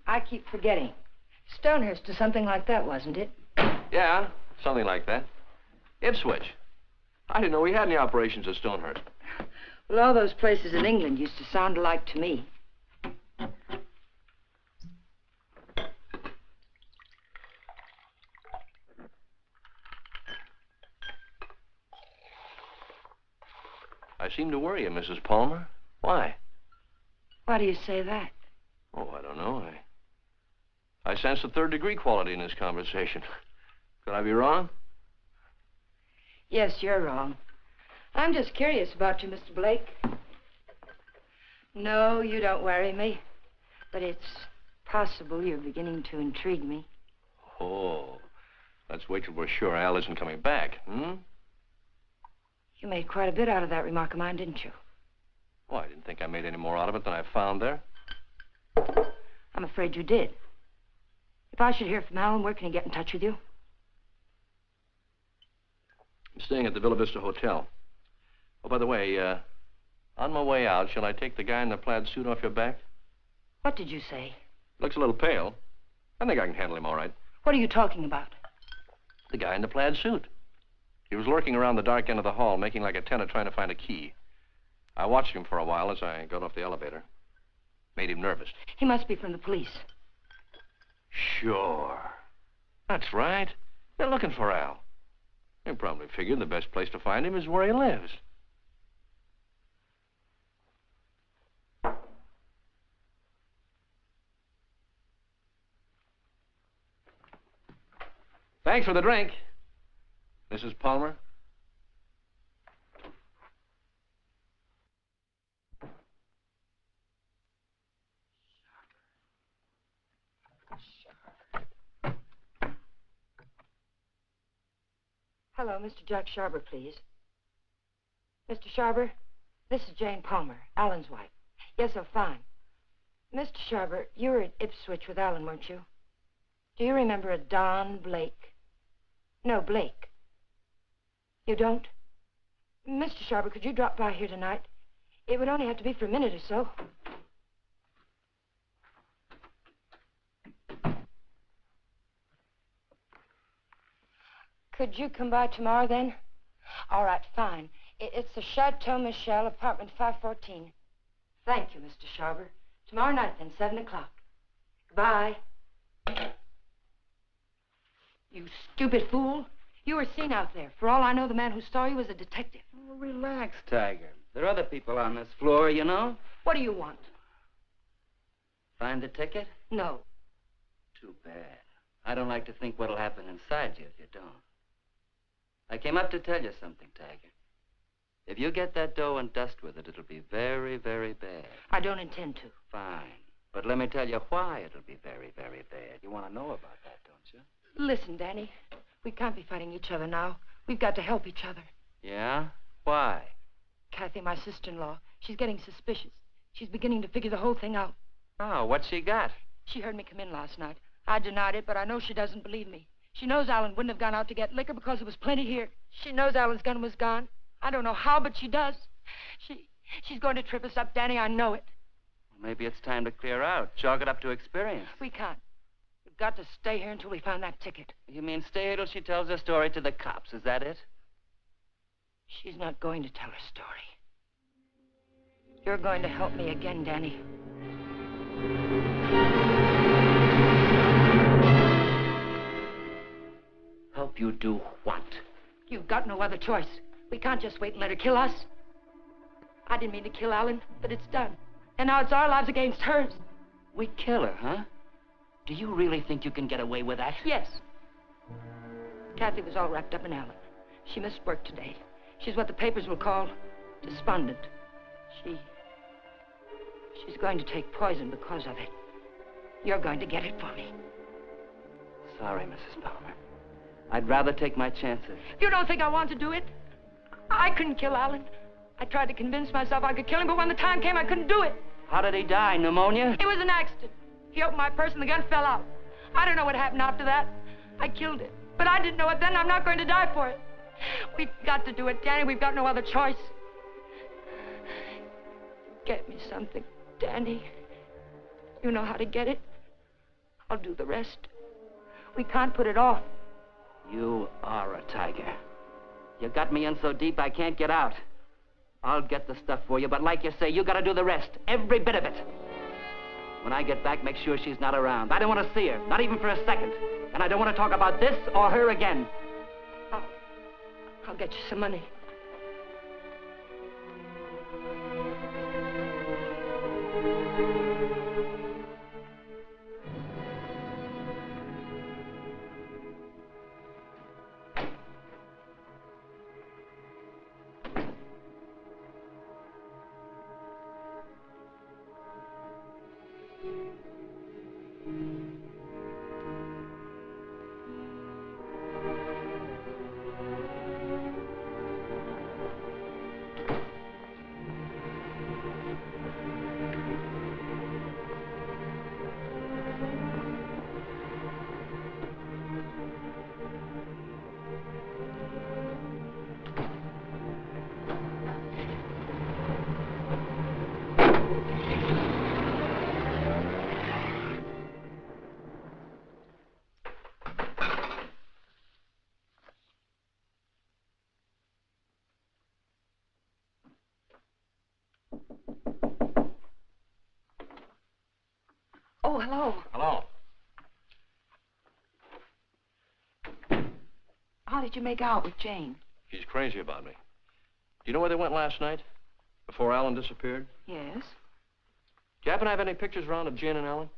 I keep forgetting. Stonehurst or something like that, wasn't it? Yeah, something like that. Ipswich. I didn't know we had any operations at Stonehurst. Well, all those places in England used to sound alike to me. I seem to worry you, Mrs. Palmer. Why? Why do you say that? Oh, I don't know. I sense a third-degree quality in this conversation. Could I be wrong? Yes, you're wrong. I'm just curious about you, Mr. Blake. No, you don't worry me. But it's possible you're beginning to intrigue me. Oh, let's wait till we're sure Al isn't coming back, hmm? You made quite a bit out of that remark of mine, didn't you? Oh, I didn't think I made any more out of it than I found there. I'm afraid you did. If I should hear from Alan, where can he get in touch with you? I'm staying at the Villa Vista Hotel. Oh, by the way, on my way out, shall I take the guy in the plaid suit off your back? What did you say? Looks a little pale. I think I can handle him all right. What are you talking about? The guy in the plaid suit. He was lurking around the dark end of the hall, making like a tenant trying to find a key. I watched him for a while as I got off the elevator. Made him nervous. He must be from the police. Sure. That's right. They're looking for Al. They probably figured the best place to find him is where he lives. Thanks for the drink, Mrs. Palmer. Hello, Mr. Jack Sharber, please. Mr. Sharber, this is Jane Palmer, Alan's wife. Yes, I'm fine. Mr. Sharber, you were at Ipswich with Alan, weren't you? Do you remember a Don Blake? No, Blake. You don't? Mr. Sharber, could you drop by here tonight? It would only have to be for a minute or so. Could you come by tomorrow, then? All right, fine. It's the Chateau Michel, apartment 514. Thank you, Mr. Sharber. Tomorrow night, then, 7 o'clock. Goodbye. You stupid fool. You were seen out there. For all I know, the man who saw you was a detective. Oh, relax, Tiger. There are other people on this floor, you know. What do you want? Find the ticket? No. Too bad. I don't like to think what'll happen inside you if you don't. I came up to tell you something, Tiger. If you get that dough and dust with it, it'll be very, very bad. I don't intend to. Fine. But let me tell you why it'll be very, very bad. You want to know about that, don't you? Listen, Danny. We can't be fighting each other now. We've got to help each other. Yeah? Why? Kathy, my sister-in-law, she's getting suspicious. She's beginning to figure the whole thing out. Oh, what's she got? She heard me come in last night. I denied it, but I know she doesn't believe me. She knows Alan wouldn't have gone out to get liquor because there was plenty here. She knows Alan's gun was gone. I don't know how, but she does. She's going to trip us up, Danny. I know it. Well, maybe it's time to clear out. Chalk it up to experience. We can't. got to stay here until we find that ticket. You mean stay here till she tells her story to the cops, is that it? She's not going to tell her story. You're going to help me again, Danny. Help you do what? You've got no other choice. We can't just wait and let her kill us. I didn't mean to kill Alan, but it's done. And now it's our lives against hers. We kill her, huh? Do you really think you can get away with that? Yes. Kathy was all wrapped up in Alan. She missed work today. She's what the papers will call despondent. She's going to take poison because of it. You're going to get it for me. Sorry, Mrs. Palmer. I'd rather take my chances. You don't think I want to do it? I couldn't kill Alan. I tried to convince myself I could kill him, but when the time came, I couldn't do it. How did he die? Pneumonia? It was an accident. He opened my purse and the gun fell out. I don't know what happened after that. I killed it. But I didn't know it then. I'm not going to die for it. We've got to do it, Danny. We've got no other choice. Get me something, Danny. You know how to get it. I'll do the rest. We can't put it off. You are a tiger. You got me in so deep I can't get out. I'll get the stuff for you, but like you say, you gotta do the rest. Every bit of it. When I get back, make sure she's not around. I don't want to see her, not even for a second. And I don't want to talk about this or her again. I'll get you some money. Oh, hello. Hello. How did you make out with Jane? She's crazy about me. Do you know where they went last night? Before Alan disappeared? Yes. Do you happen to have any pictures around of Jane and Alan?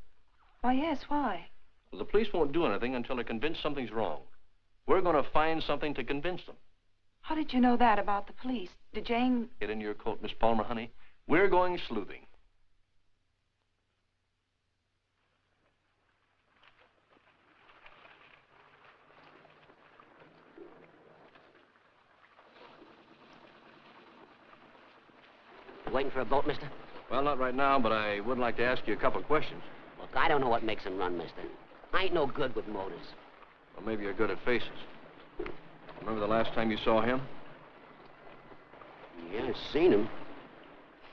Why, yes, why? Well, the police won't do anything until they're convinced something's wrong. We're going to find something to convince them. How did you know that about the police? Did Jane... Get into your coat, Miss Palmer, honey. We're going sleuthing. Waiting for a boat, mister? Well, not right now, but I would like to ask you a couple of questions. Look, I don't know what makes them run, mister. I ain't no good with motors. Well, maybe you're good at faces. Remember the last time you saw him? Yeah, I've seen him.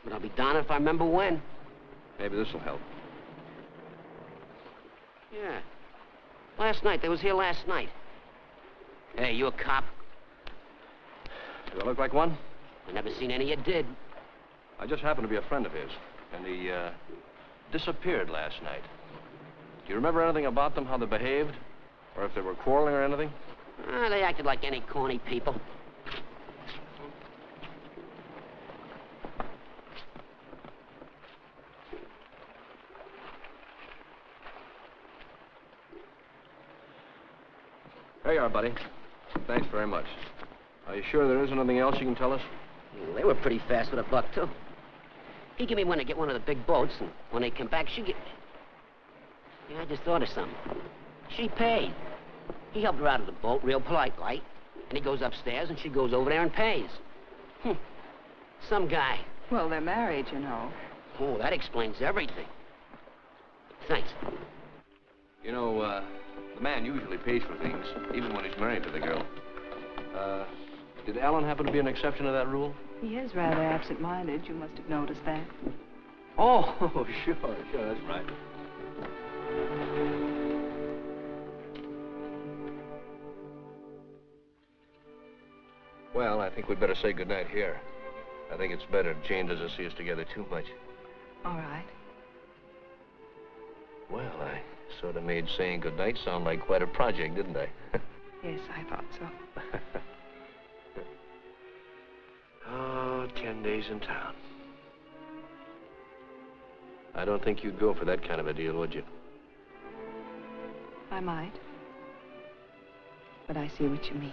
But I'll be darned if I remember when. Maybe this will help. Yeah. Last night. They was here last night. Hey, you a cop? Do I look like one? I never seen any you did. I just happened to be a friend of his, and he, disappeared last night. Do you remember anything about them, how they behaved? Or if they were quarreling or anything? They acted like any corny people. There you are, buddy. Thanks very much. Are you sure there isn't anything else you can tell us? Well, they were pretty fast with a buck, too. He gave me one to get one of the big boats, and when they come back, she get... Yeah, I just thought of something. She paid. He helped her out of the boat, real polite like, and he goes upstairs, and she goes over there and pays. Some guy. Well, they're married, you know. Oh, that explains everything. Thanks. You know, the man usually pays for things, even when he's married to the girl. Did Alan happen to be an exception to that rule? He is rather absent-minded. You must have noticed that. Oh, sure, that's right. Well, I think we'd better say goodnight here. I think it's better if Jane doesn't see us together too much. All right. Well, I sort of made saying goodnight sound like quite a project, didn't I? Yes, I thought so. Oh, 10 days in town. I don't think you'd go for that kind of a deal, would you? I might. But I see what you mean.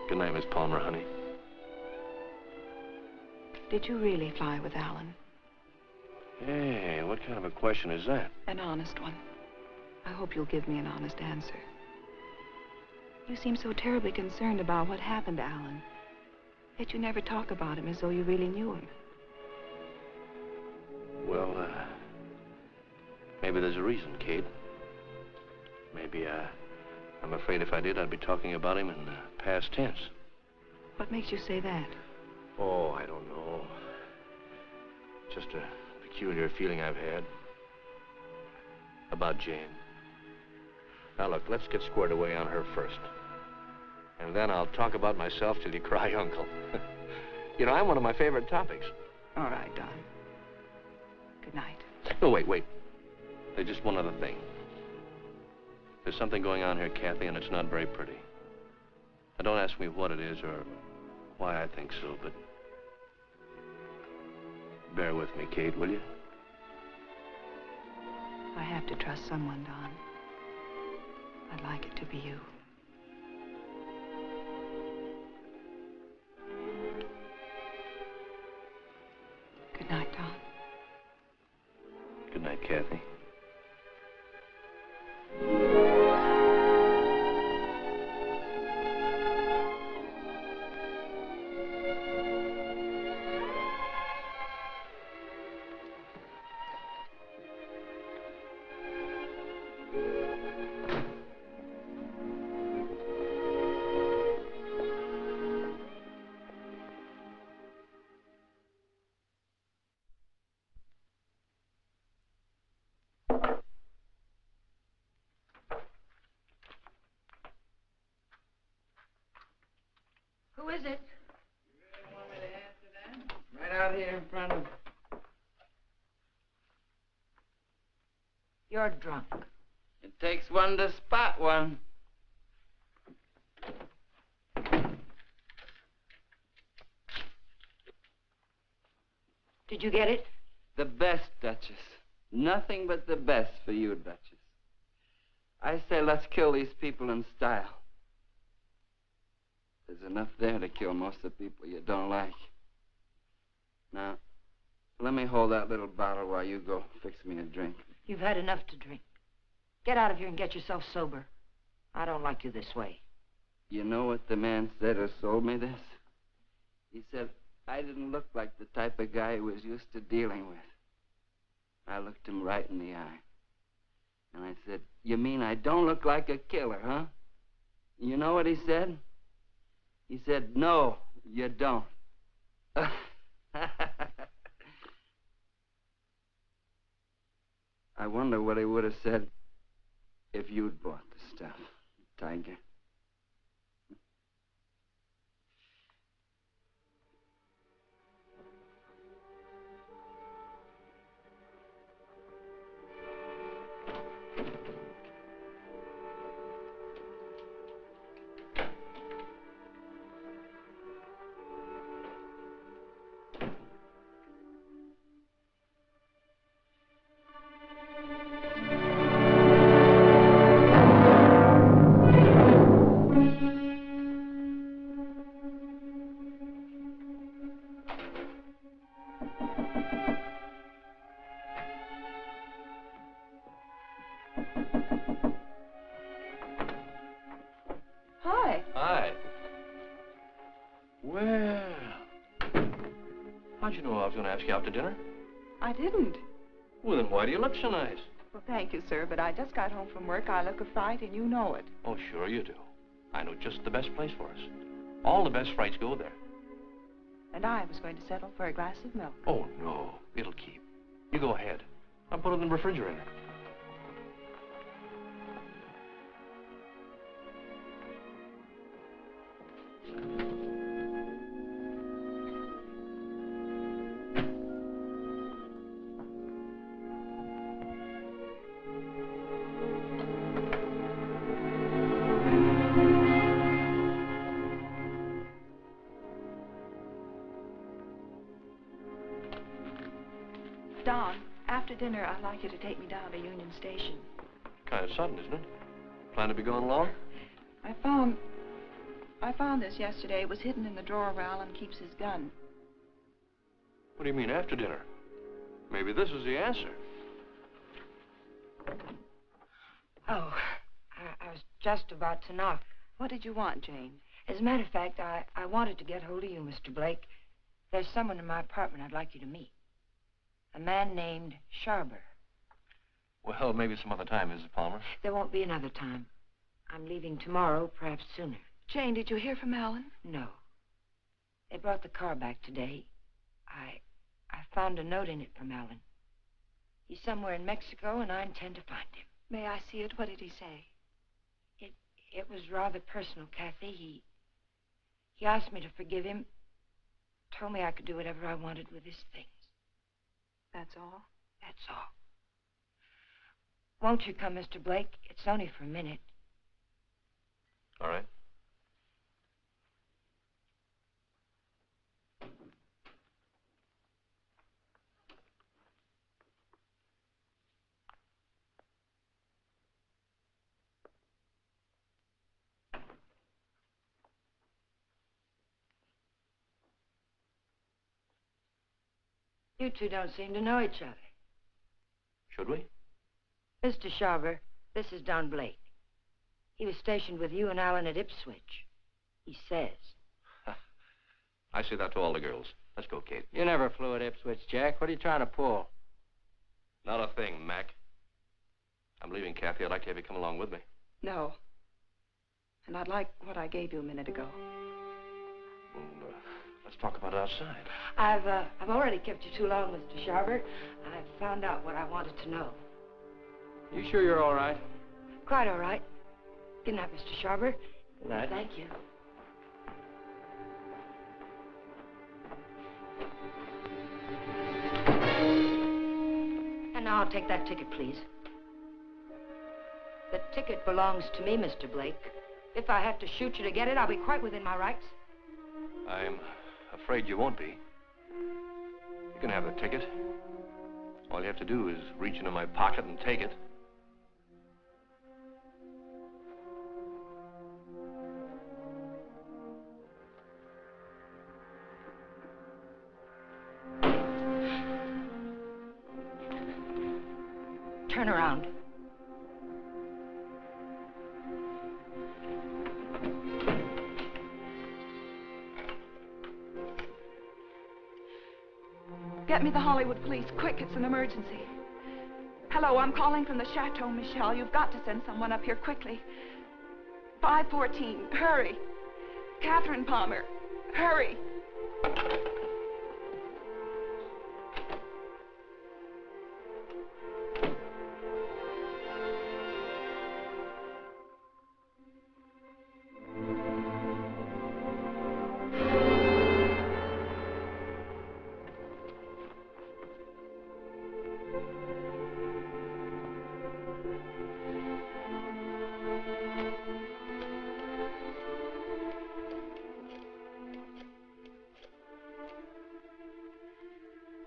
Good night, Miss Palmer, honey. Did you really fly with Alan? Hey, what kind of a question is that? An honest one. I hope you'll give me an honest answer. You seem so terribly concerned about what happened to Alan. Yet you never talk about him as though you really knew him. Well, maybe there's a reason, Kate. Maybe, I'm afraid if I did, I'd be talking about him in the past tense. What makes you say that? Oh, I don't know. Just a peculiar feeling I've had about Jane. Now, look, let's get squared away on her first. And then I'll talk about myself till you cry uncle. You know, I'm one of my favorite topics. All right, Don. Good night. No, wait. There's just one other thing. There's something going on here, Kathy, and it's not very pretty. Now, don't ask me what it is or why I think so, but bear with me, Kate, will you? I have to trust someone, Don. I'd like it to be you. Good night, Don. Good night, Kathy. Who is it? Right out here in front of... You're drunk. It takes one to spot one. Did you get it? The best, Duchess. Nothing but the best for you, Duchess. I say let's kill these people in style. There's enough there to kill most of the people you don't like. Now, let me hold that little bottle while you go fix me a drink. You've had enough to drink. Get out of here and get yourself sober. I don't like you this way. You know what the man said who sold me this? He said I didn't look like the type of guy he was used to dealing with. I looked him right in the eye. And I said, you mean I don't look like a killer, huh? You know what he said? He said, no, you don't. I wonder what he would have said if you'd bought the stuff, Tiger. Hi. Well, how'd you know I was going to ask you out to dinner? I didn't. Well, then why do you look so nice? Well, thank you, sir, but I just got home from work. I look a fright, and you know it. Oh, sure you do. I know just the best place for us. All the best frights go there. And I was going to settle for a glass of milk. Oh, no. It'll keep. You go ahead. I'll put it in the refrigerator. Don, after dinner, I'd like you to take me down to Union Station. Kind of sudden, isn't it? Plan to be gone long? I found this yesterday. It was hidden in the drawer where Alan keeps his gun. What do you mean, after dinner? Maybe this is the answer. Oh, I was just about to knock. What did you want, Jane? As a matter of fact, I wanted to get hold of you, Mr. Blake. There's someone in my apartment I'd like you to meet. A man named Sharber. Well, maybe some other time, Mrs. Palmer. There won't be another time. I'm leaving tomorrow, perhaps sooner. Jane, did you hear from Alan? No. They brought the car back today. I found a note in it from Alan. He's somewhere in Mexico, and I intend to find him. May I see it? What did he say? It was rather personal, Kathy. He asked me to forgive him. Told me I could do whatever I wanted with his things. That's all? That's all. Won't you come, Mr. Blake? It's only for a minute. All right. You two don't seem to know each other. Should we? Mr. Sharber, this is Don Blake. He was stationed with you and Alan at Ipswich. He says. I say that to all the girls. Let's go, Kate. You never flew at Ipswich, Jack. What are you trying to pull? Not a thing, Mac. I'm leaving, Kathy. I'd like to have you come along with me. No. And I'd like what I gave you a minute ago. Well, let's talk about it outside. I've already kept you too long, Mr. Sharber. I've found out what I wanted to know. You sure you're all right? Quite all right. Good night, Mr. Sharber. Good night. Thank you. And now I'll take that ticket, please. The ticket belongs to me, Mr. Blake. If I have to shoot you to get it, I'll be quite within my rights. I'm afraid you won't be. You can have the ticket. All you have to do is reach into my pocket and take it. Turn around. Get me the Hollywood police, quick, it's an emergency. Hello, I'm calling from the Chateau Michel. You've got to send someone up here quickly. 514, hurry. Catherine Palmer, hurry.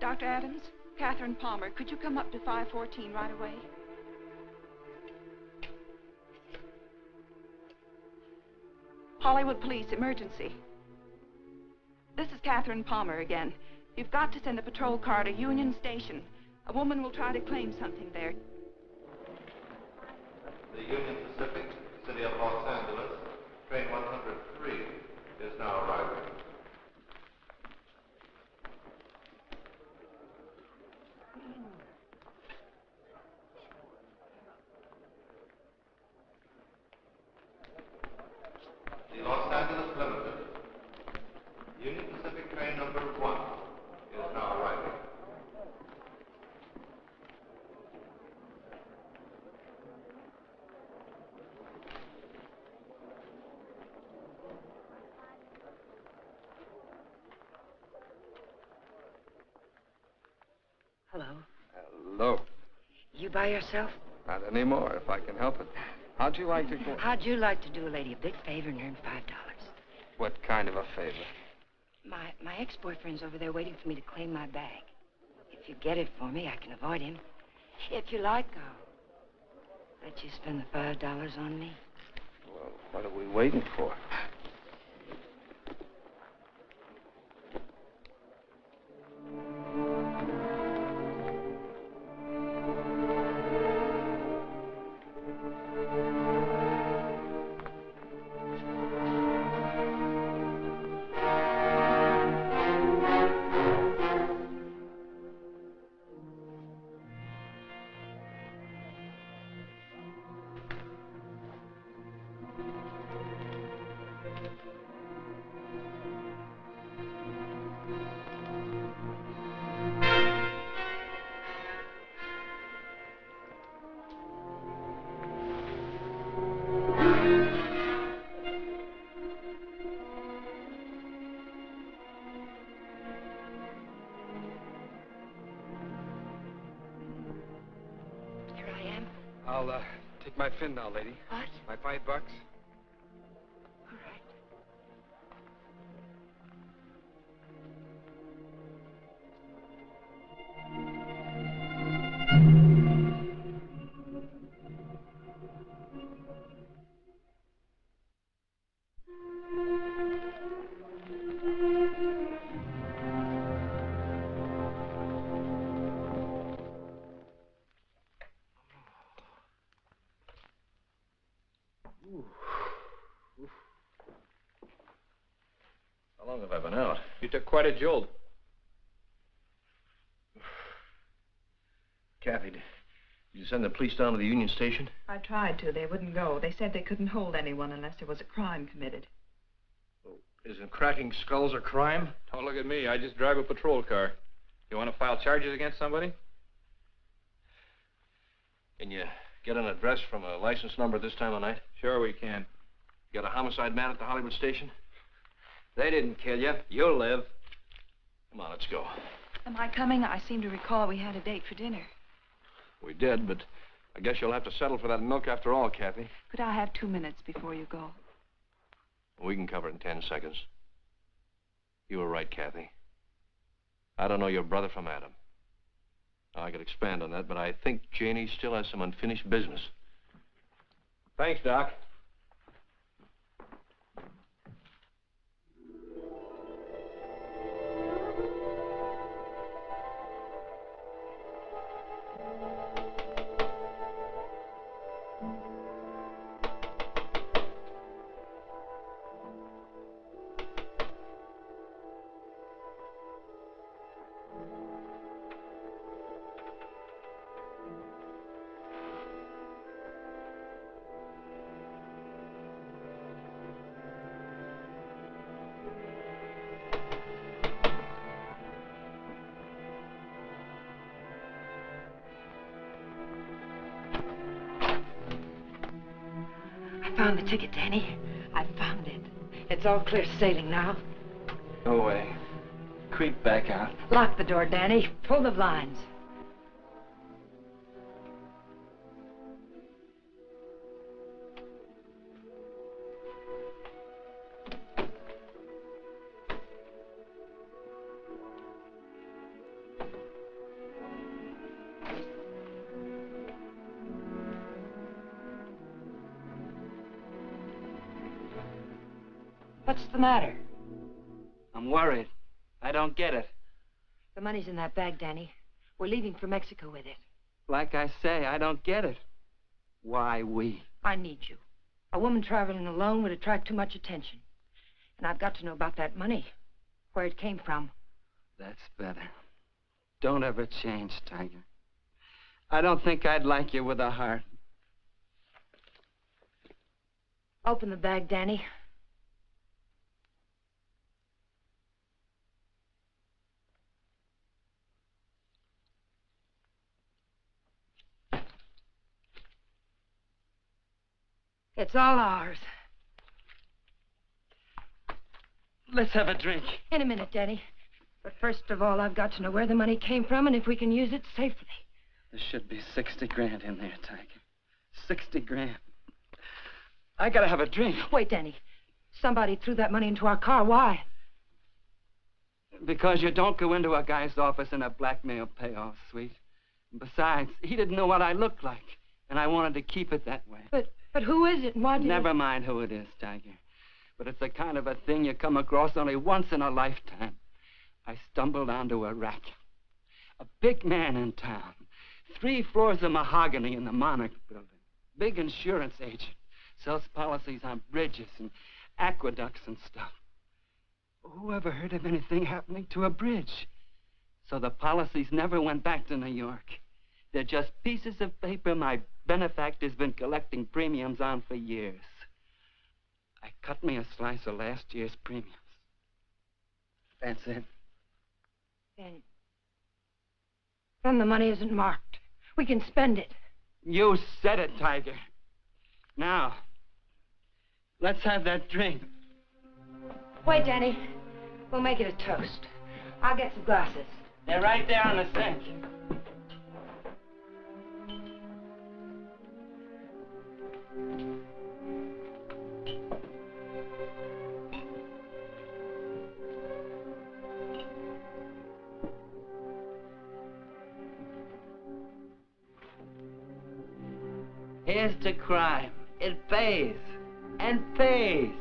Dr. Adams, Catherine Palmer, could you come up to 514 right away? Hollywood police, emergency. This is Catherine Palmer again. You've got to send a patrol car to Union Station. A woman will try to claim something there. The Union Pacific, City of Los Angeles, train 103 is now arriving. The Los Angeles Limited, Union Pacific train number 1 is now arriving. Hello. Hello. You by yourself? Not anymore, if I can help it. How'd you like to go? How'd you like to do a lady a big favor and earn $5? What kind of a favor? My ex-boyfriend's over there waiting for me to claim my bag. If you get it for me, I can avoid him. If you like, I'll let you spend the $5 on me. Well, what are we waiting for? I'll take my fin now, lady. What? My $5. All right. How long have I been out? You took quite a jolt. Kathy, did you send the police down to the Union Station? I tried to. They wouldn't go. They said they couldn't hold anyone unless there was a crime committed. Oh, isn't cracking skulls a crime? Don't look at me. I just drive a patrol car. You want to file charges against somebody? Can you get an address from a license number this time of night? Sure we can. You got a homicide man at the Hollywood station? They didn't kill you. You'll live. Come on, let's go. Am I coming? I seem to recall we had a date for dinner. We did, but I guess you'll have to settle for that milk after all, Kathy. Could I have 2 minutes before you go? We can cover it in 10 seconds. You were right, Kathy. I don't know your brother from Adam. I could expand on that, but I think Janie still has some unfinished business. Thanks, Doc. I found the ticket, Danny. I found it. It's all clear sailing now. Go away. Creep back out. Lock the door, Danny. Pull the blinds. What's the matter? I'm worried. I don't get it. The money's in that bag, Danny. We're leaving for Mexico with it. Like I say, I don't get it. Why we? I need you. A woman traveling alone would attract too much attention. And I've got to know about that money. Where it came from. That's better. Don't ever change, Tiger. I don't think I'd like you with a heart. Open the bag, Danny. It's all ours. Let's have a drink. In a minute, Danny. But first of all, I've got to know where the money came from and if we can use it safely. There should be 60 grand in there, Tiger. 60 grand. I gotta have a drink. Wait, Danny. Somebody threw that money into our car. Why? Because you don't go into a guy's office in a blackmail payoff suite. Besides, he didn't know what I looked like, and I wanted to keep it that way. But who is it and why did Never mind who it is, Tiger. But it's the kind of a thing you come across only once in a lifetime. I stumbled onto a rat. A big man in town. 3 floors of mahogany in the Monarch building. Big insurance agent. Sells policies on bridges and aqueducts and stuff. Who ever heard of anything happening to a bridge? So the policies never went back to New York. They're just pieces of paper my benefactor's been collecting premiums on for years. I cut me a slice of last year's premiums. That's it. Then the money isn't marked. We can spend it. You said it, Tiger. Now, let's have that drink. Wait, Danny. We'll make it a toast. I'll get some glasses. They're right there on the sink. Here's to crime. It pays. And pays.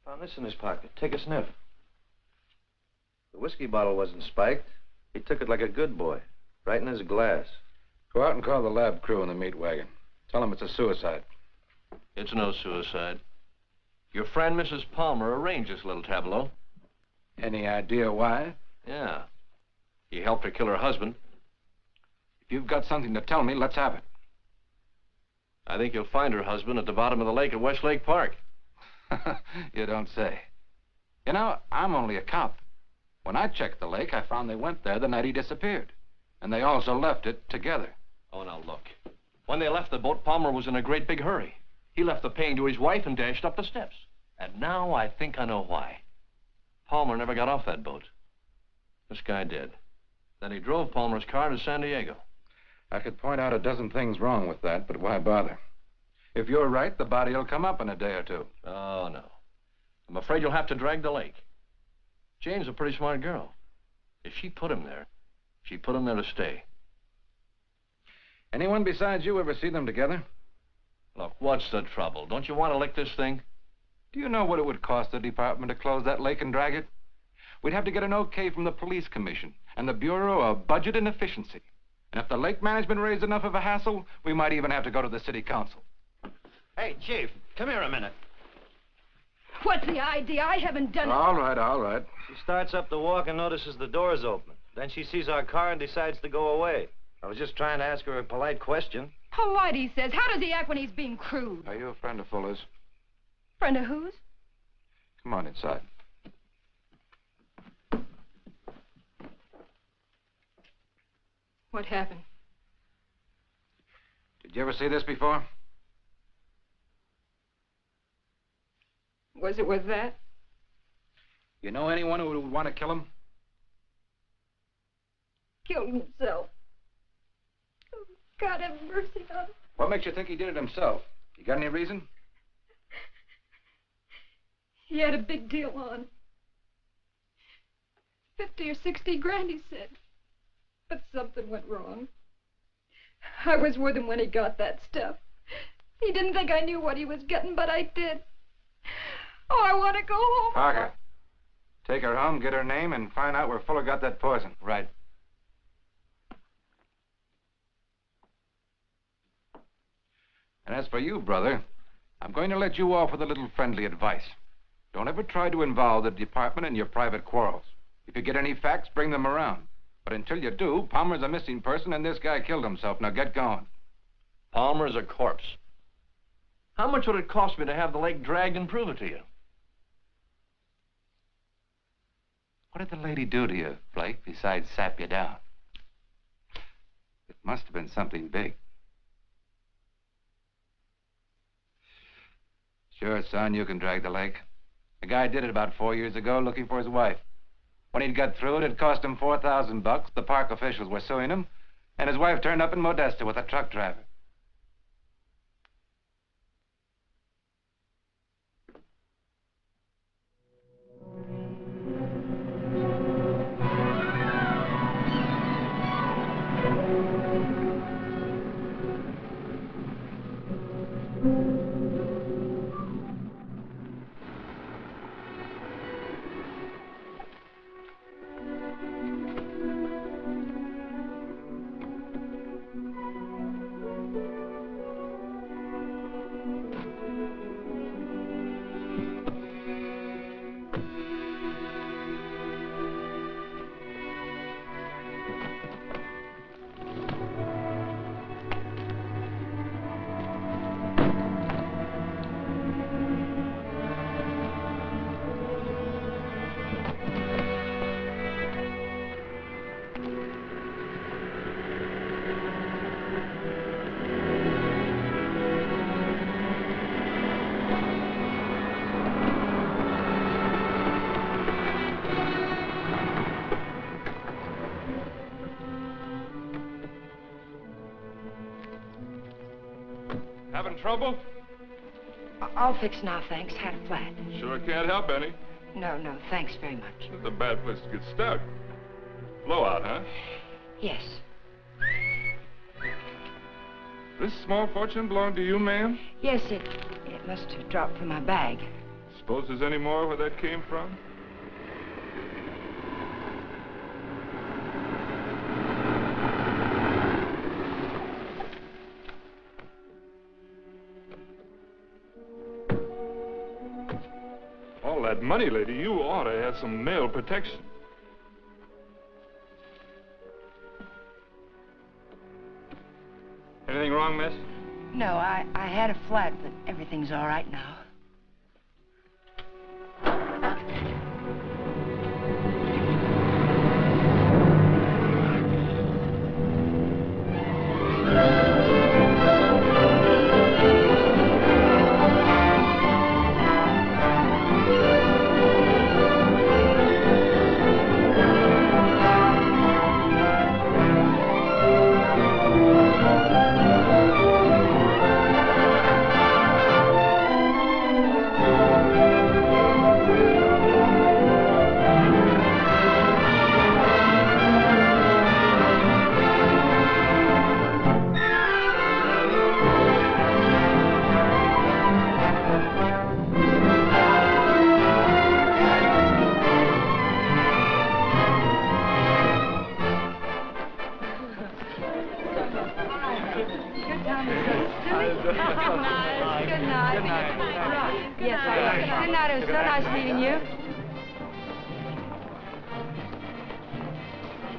Found this in his pocket. Take a sniff. The whiskey bottle wasn't spiked. He took it like a good boy, right in his glass. Go out and call the lab crew in the meat wagon. Tell them it's a suicide. It's no suicide. Your friend, Mrs. Palmer, arranged this little tableau. Any idea why? Yeah. He helped her kill her husband. If you've got something to tell me, let's have it. I think you'll find her husband at the bottom of the lake at Westlake Park. You don't say. You know, I'm only a cop. When I checked the lake, I found they went there the night he disappeared. And they also left it together. Oh, now look. When they left the boat, Palmer was in a great big hurry. He left the paying to his wife and dashed up the steps. And now I think I know why. Palmer never got off that boat. This guy did. Then he drove Palmer's car to San Diego. I could point out a dozen things wrong with that, but why bother? If you're right, the body will come up in a day or two. Oh, no. I'm afraid you'll have to drag the lake. Jane's a pretty smart girl. If she put him there, she put him there to stay. Anyone besides you ever see them together? Look, what's the trouble? Don't you want to lick this thing? Do you know what it would cost the department to close that lake and drag it? We'd have to get an okay from the police commission and the Bureau of Budget and Efficiency. And if the lake management raised enough of a hassle, we might even have to go to the city council. Hey, Chief, come here a minute. What's the idea? I haven't done it. All right, all right. She starts up the walk and notices the door's open. Then she sees our car and decides to go away. I was just trying to ask her a polite question. Polite, he says. How does he act when he's being crude? Are you a friend of Fuller's? Friend of whose? Come on inside. What happened? Did you ever see this before? Was it with that? You know anyone who would want to kill him? Killed himself. Oh, God have mercy on him. What makes you think he did it himself? You got any reason? He had a big deal on. 50 or 60 grand, he said. But something went wrong. I was with him when he got that stuff. He didn't think I knew what he was getting, but I did. Oh, I want to go home. Parker, take her home, get her name, and find out where Fuller got that poison. Right. And as for you, brother, I'm going to let you off with a little friendly advice. Don't ever try to involve the department in your private quarrels. If you get any facts, bring them around. But until you do, Palmer's a missing person and this guy killed himself. Now get going. Palmer's a corpse. How much would it cost me to have the lake dragged and prove it to you? What did the lady do to you, Blake, besides sap you down? It must have been something big. Sure, son, you can drag the lake. The guy did it about 4 years ago looking for his wife. When he'd got through it cost him $4,000. The park officials were suing him, and his wife turned up in Modesto with a truck driver. Having trouble? All fixed now, thanks. Had a flat. Sure can't help any. No, thanks very much. It's a bad place to get stuck. Blowout, huh? Yes. This small fortune belong to you, ma'am? Yes, it must have dropped from my bag. Suppose there's any more where that came from? All that money, lady, you ought to have some mail protection. Anything wrong, miss? No, I had a flat, but everything's all right now.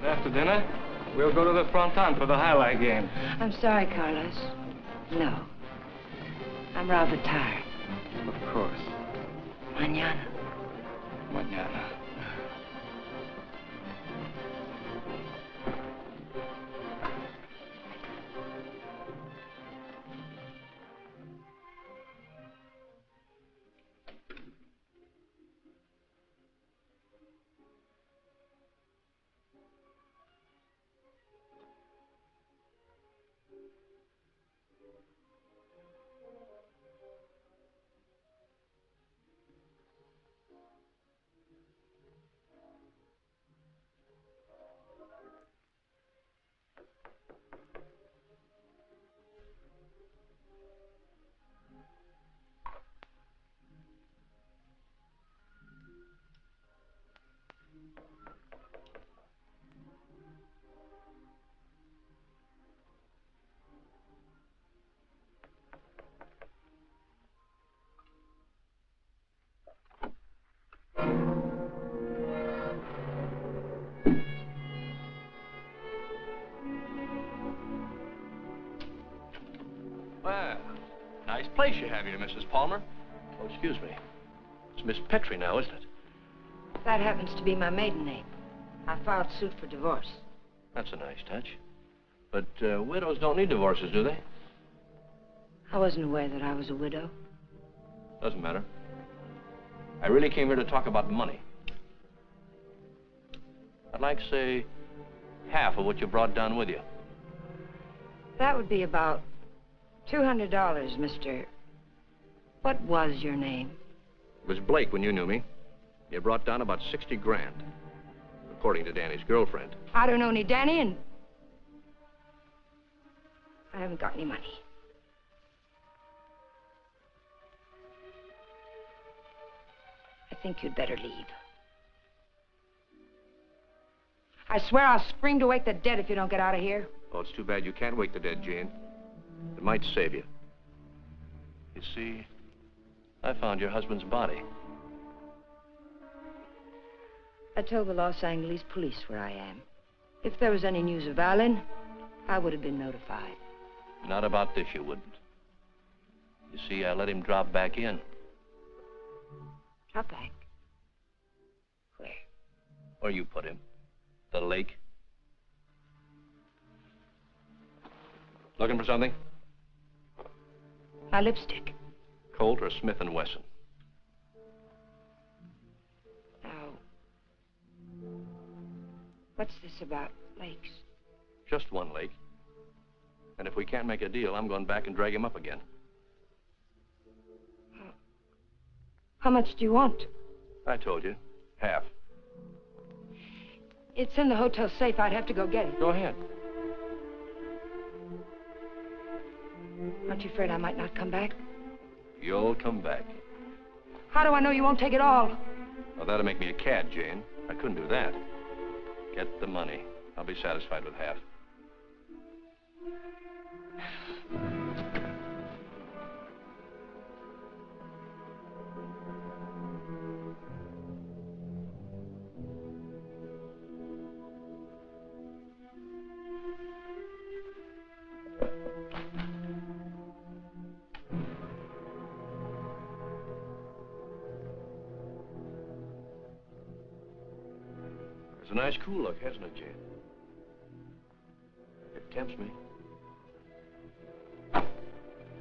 After dinner, we'll go to the fronton for the highlight game. I'm sorry, Carlos. No. I'm rather tired. Of course. Mañana. Well, nice place you have here, Mrs. Palmer. Oh, excuse me. It's Miss Petrie now, isn't it? That happens to be my maiden name. I filed suit for divorce. That's a nice touch. But widows don't need divorces, do they? I wasn't aware that I was a widow. Doesn't matter. I really came here to talk about money. I'd like, say, half of what you brought down with you. That would be about $200, Mr. What was your name? It was Blake when you knew me. You brought down about 60 grand, according to Danny's girlfriend. I don't know any Danny, and I haven't got any money. I think you'd better leave. I swear I'll scream to wake the dead if you don't get out of here. Oh, it's too bad you can't wake the dead, Jane. It might save you. You see, I found your husband's body. I told the Los Angeles police where I am. If there was any news of Alan, I would have been notified. Not about this, you wouldn't. You see, I let him drop back in. Drop back? Where? Where you put him. The lake. Looking for something? My lipstick. Colt or Smith & Wesson? Now, what's this about lakes? Just one lake. And if we can't make a deal, I'm going back and drag him up again. How much do you want? I told you. Half. It's in the hotel safe. I'd have to go get it. Go ahead. Aren't you afraid I might not come back? You'll come back. How do I know you won't take it all? Well, that'll make me a cad, Jane. I couldn't do that. Get the money. I'll be satisfied with half. It's a nice cool look, hasn't it, Jane? It tempts me.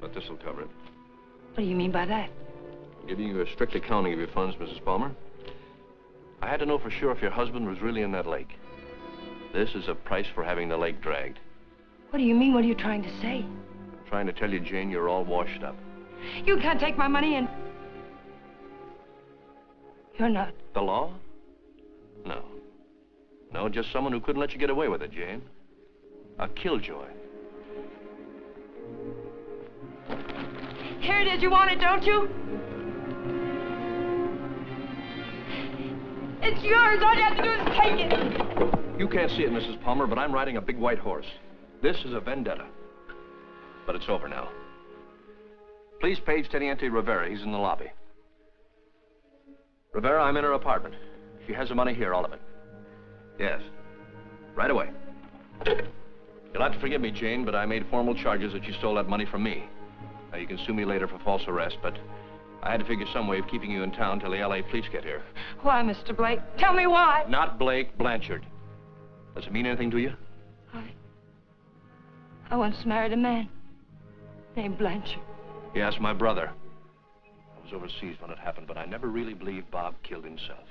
But this'll cover it. What do you mean by that? I'm giving you a strict accounting of your funds, Mrs. Palmer. I had to know for sure if your husband was really in that lake. This is a price for having the lake dragged. What do you mean? What are you trying to say? I'm trying to tell you, Jane, you're all washed up. You can't take my money and... You're not. The law? No. No, just someone who couldn't let you get away with it, Jane. A killjoy. Here it is. You want it, don't you? It's yours. All you have to do is take it. You can't see it, Mrs. Palmer, but I'm riding a big white horse. This is a vendetta. But it's over now. Please page Teniente Rivera. He's in the lobby. Rivera, I'm in her apartment. She has the money here, all of it. Yes. Right away. You'll have to forgive me, Jane, but I made formal charges that you stole that money from me. Now, you can sue me later for false arrest, but I had to figure some way of keeping you in town till the L.A. police get here. Why, Mr. Blake? Tell me why. Not Blake, Blanchard. Does it mean anything to you? I once married a man named Blanchard. Yes, my brother. I was overseas when it happened, but I never really believed Bob killed himself.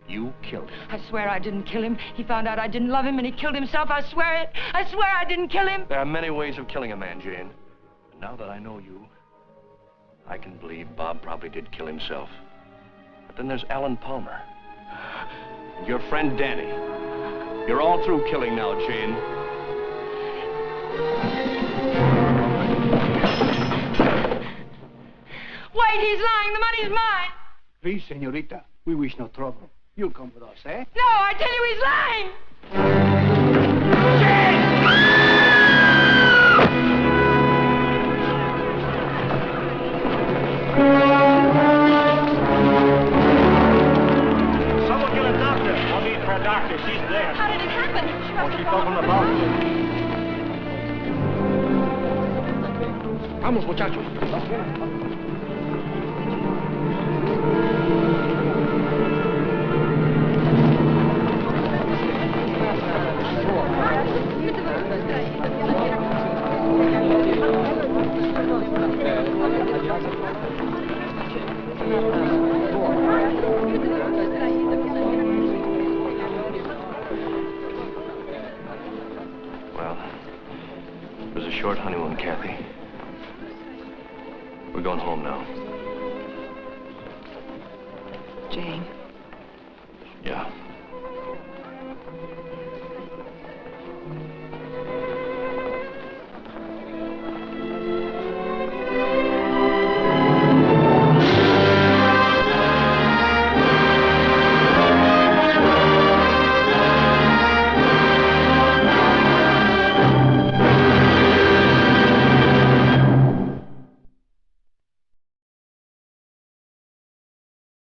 You killed him. I swear I didn't kill him. He found out I didn't love him and he killed himself. I swear it. I swear I didn't kill him. There are many ways of killing a man, Jane. And now that I know you, I can believe Bob probably did kill himself. But then there's Alan Palmer. And your friend Danny. You're all through killing now, Jane. Wait, he's lying. The money's mine. Please, señorita. We wish no trouble. You'll come with us, eh? No, I tell you he's lying. Someone get a doctor. I'll need for a doctor. She's there. How did it happen? She must She's have talking fallen. about Vamos, muchachos. Well, it was a short honeymoon, Kathy. We're going home now. Jane. Yeah.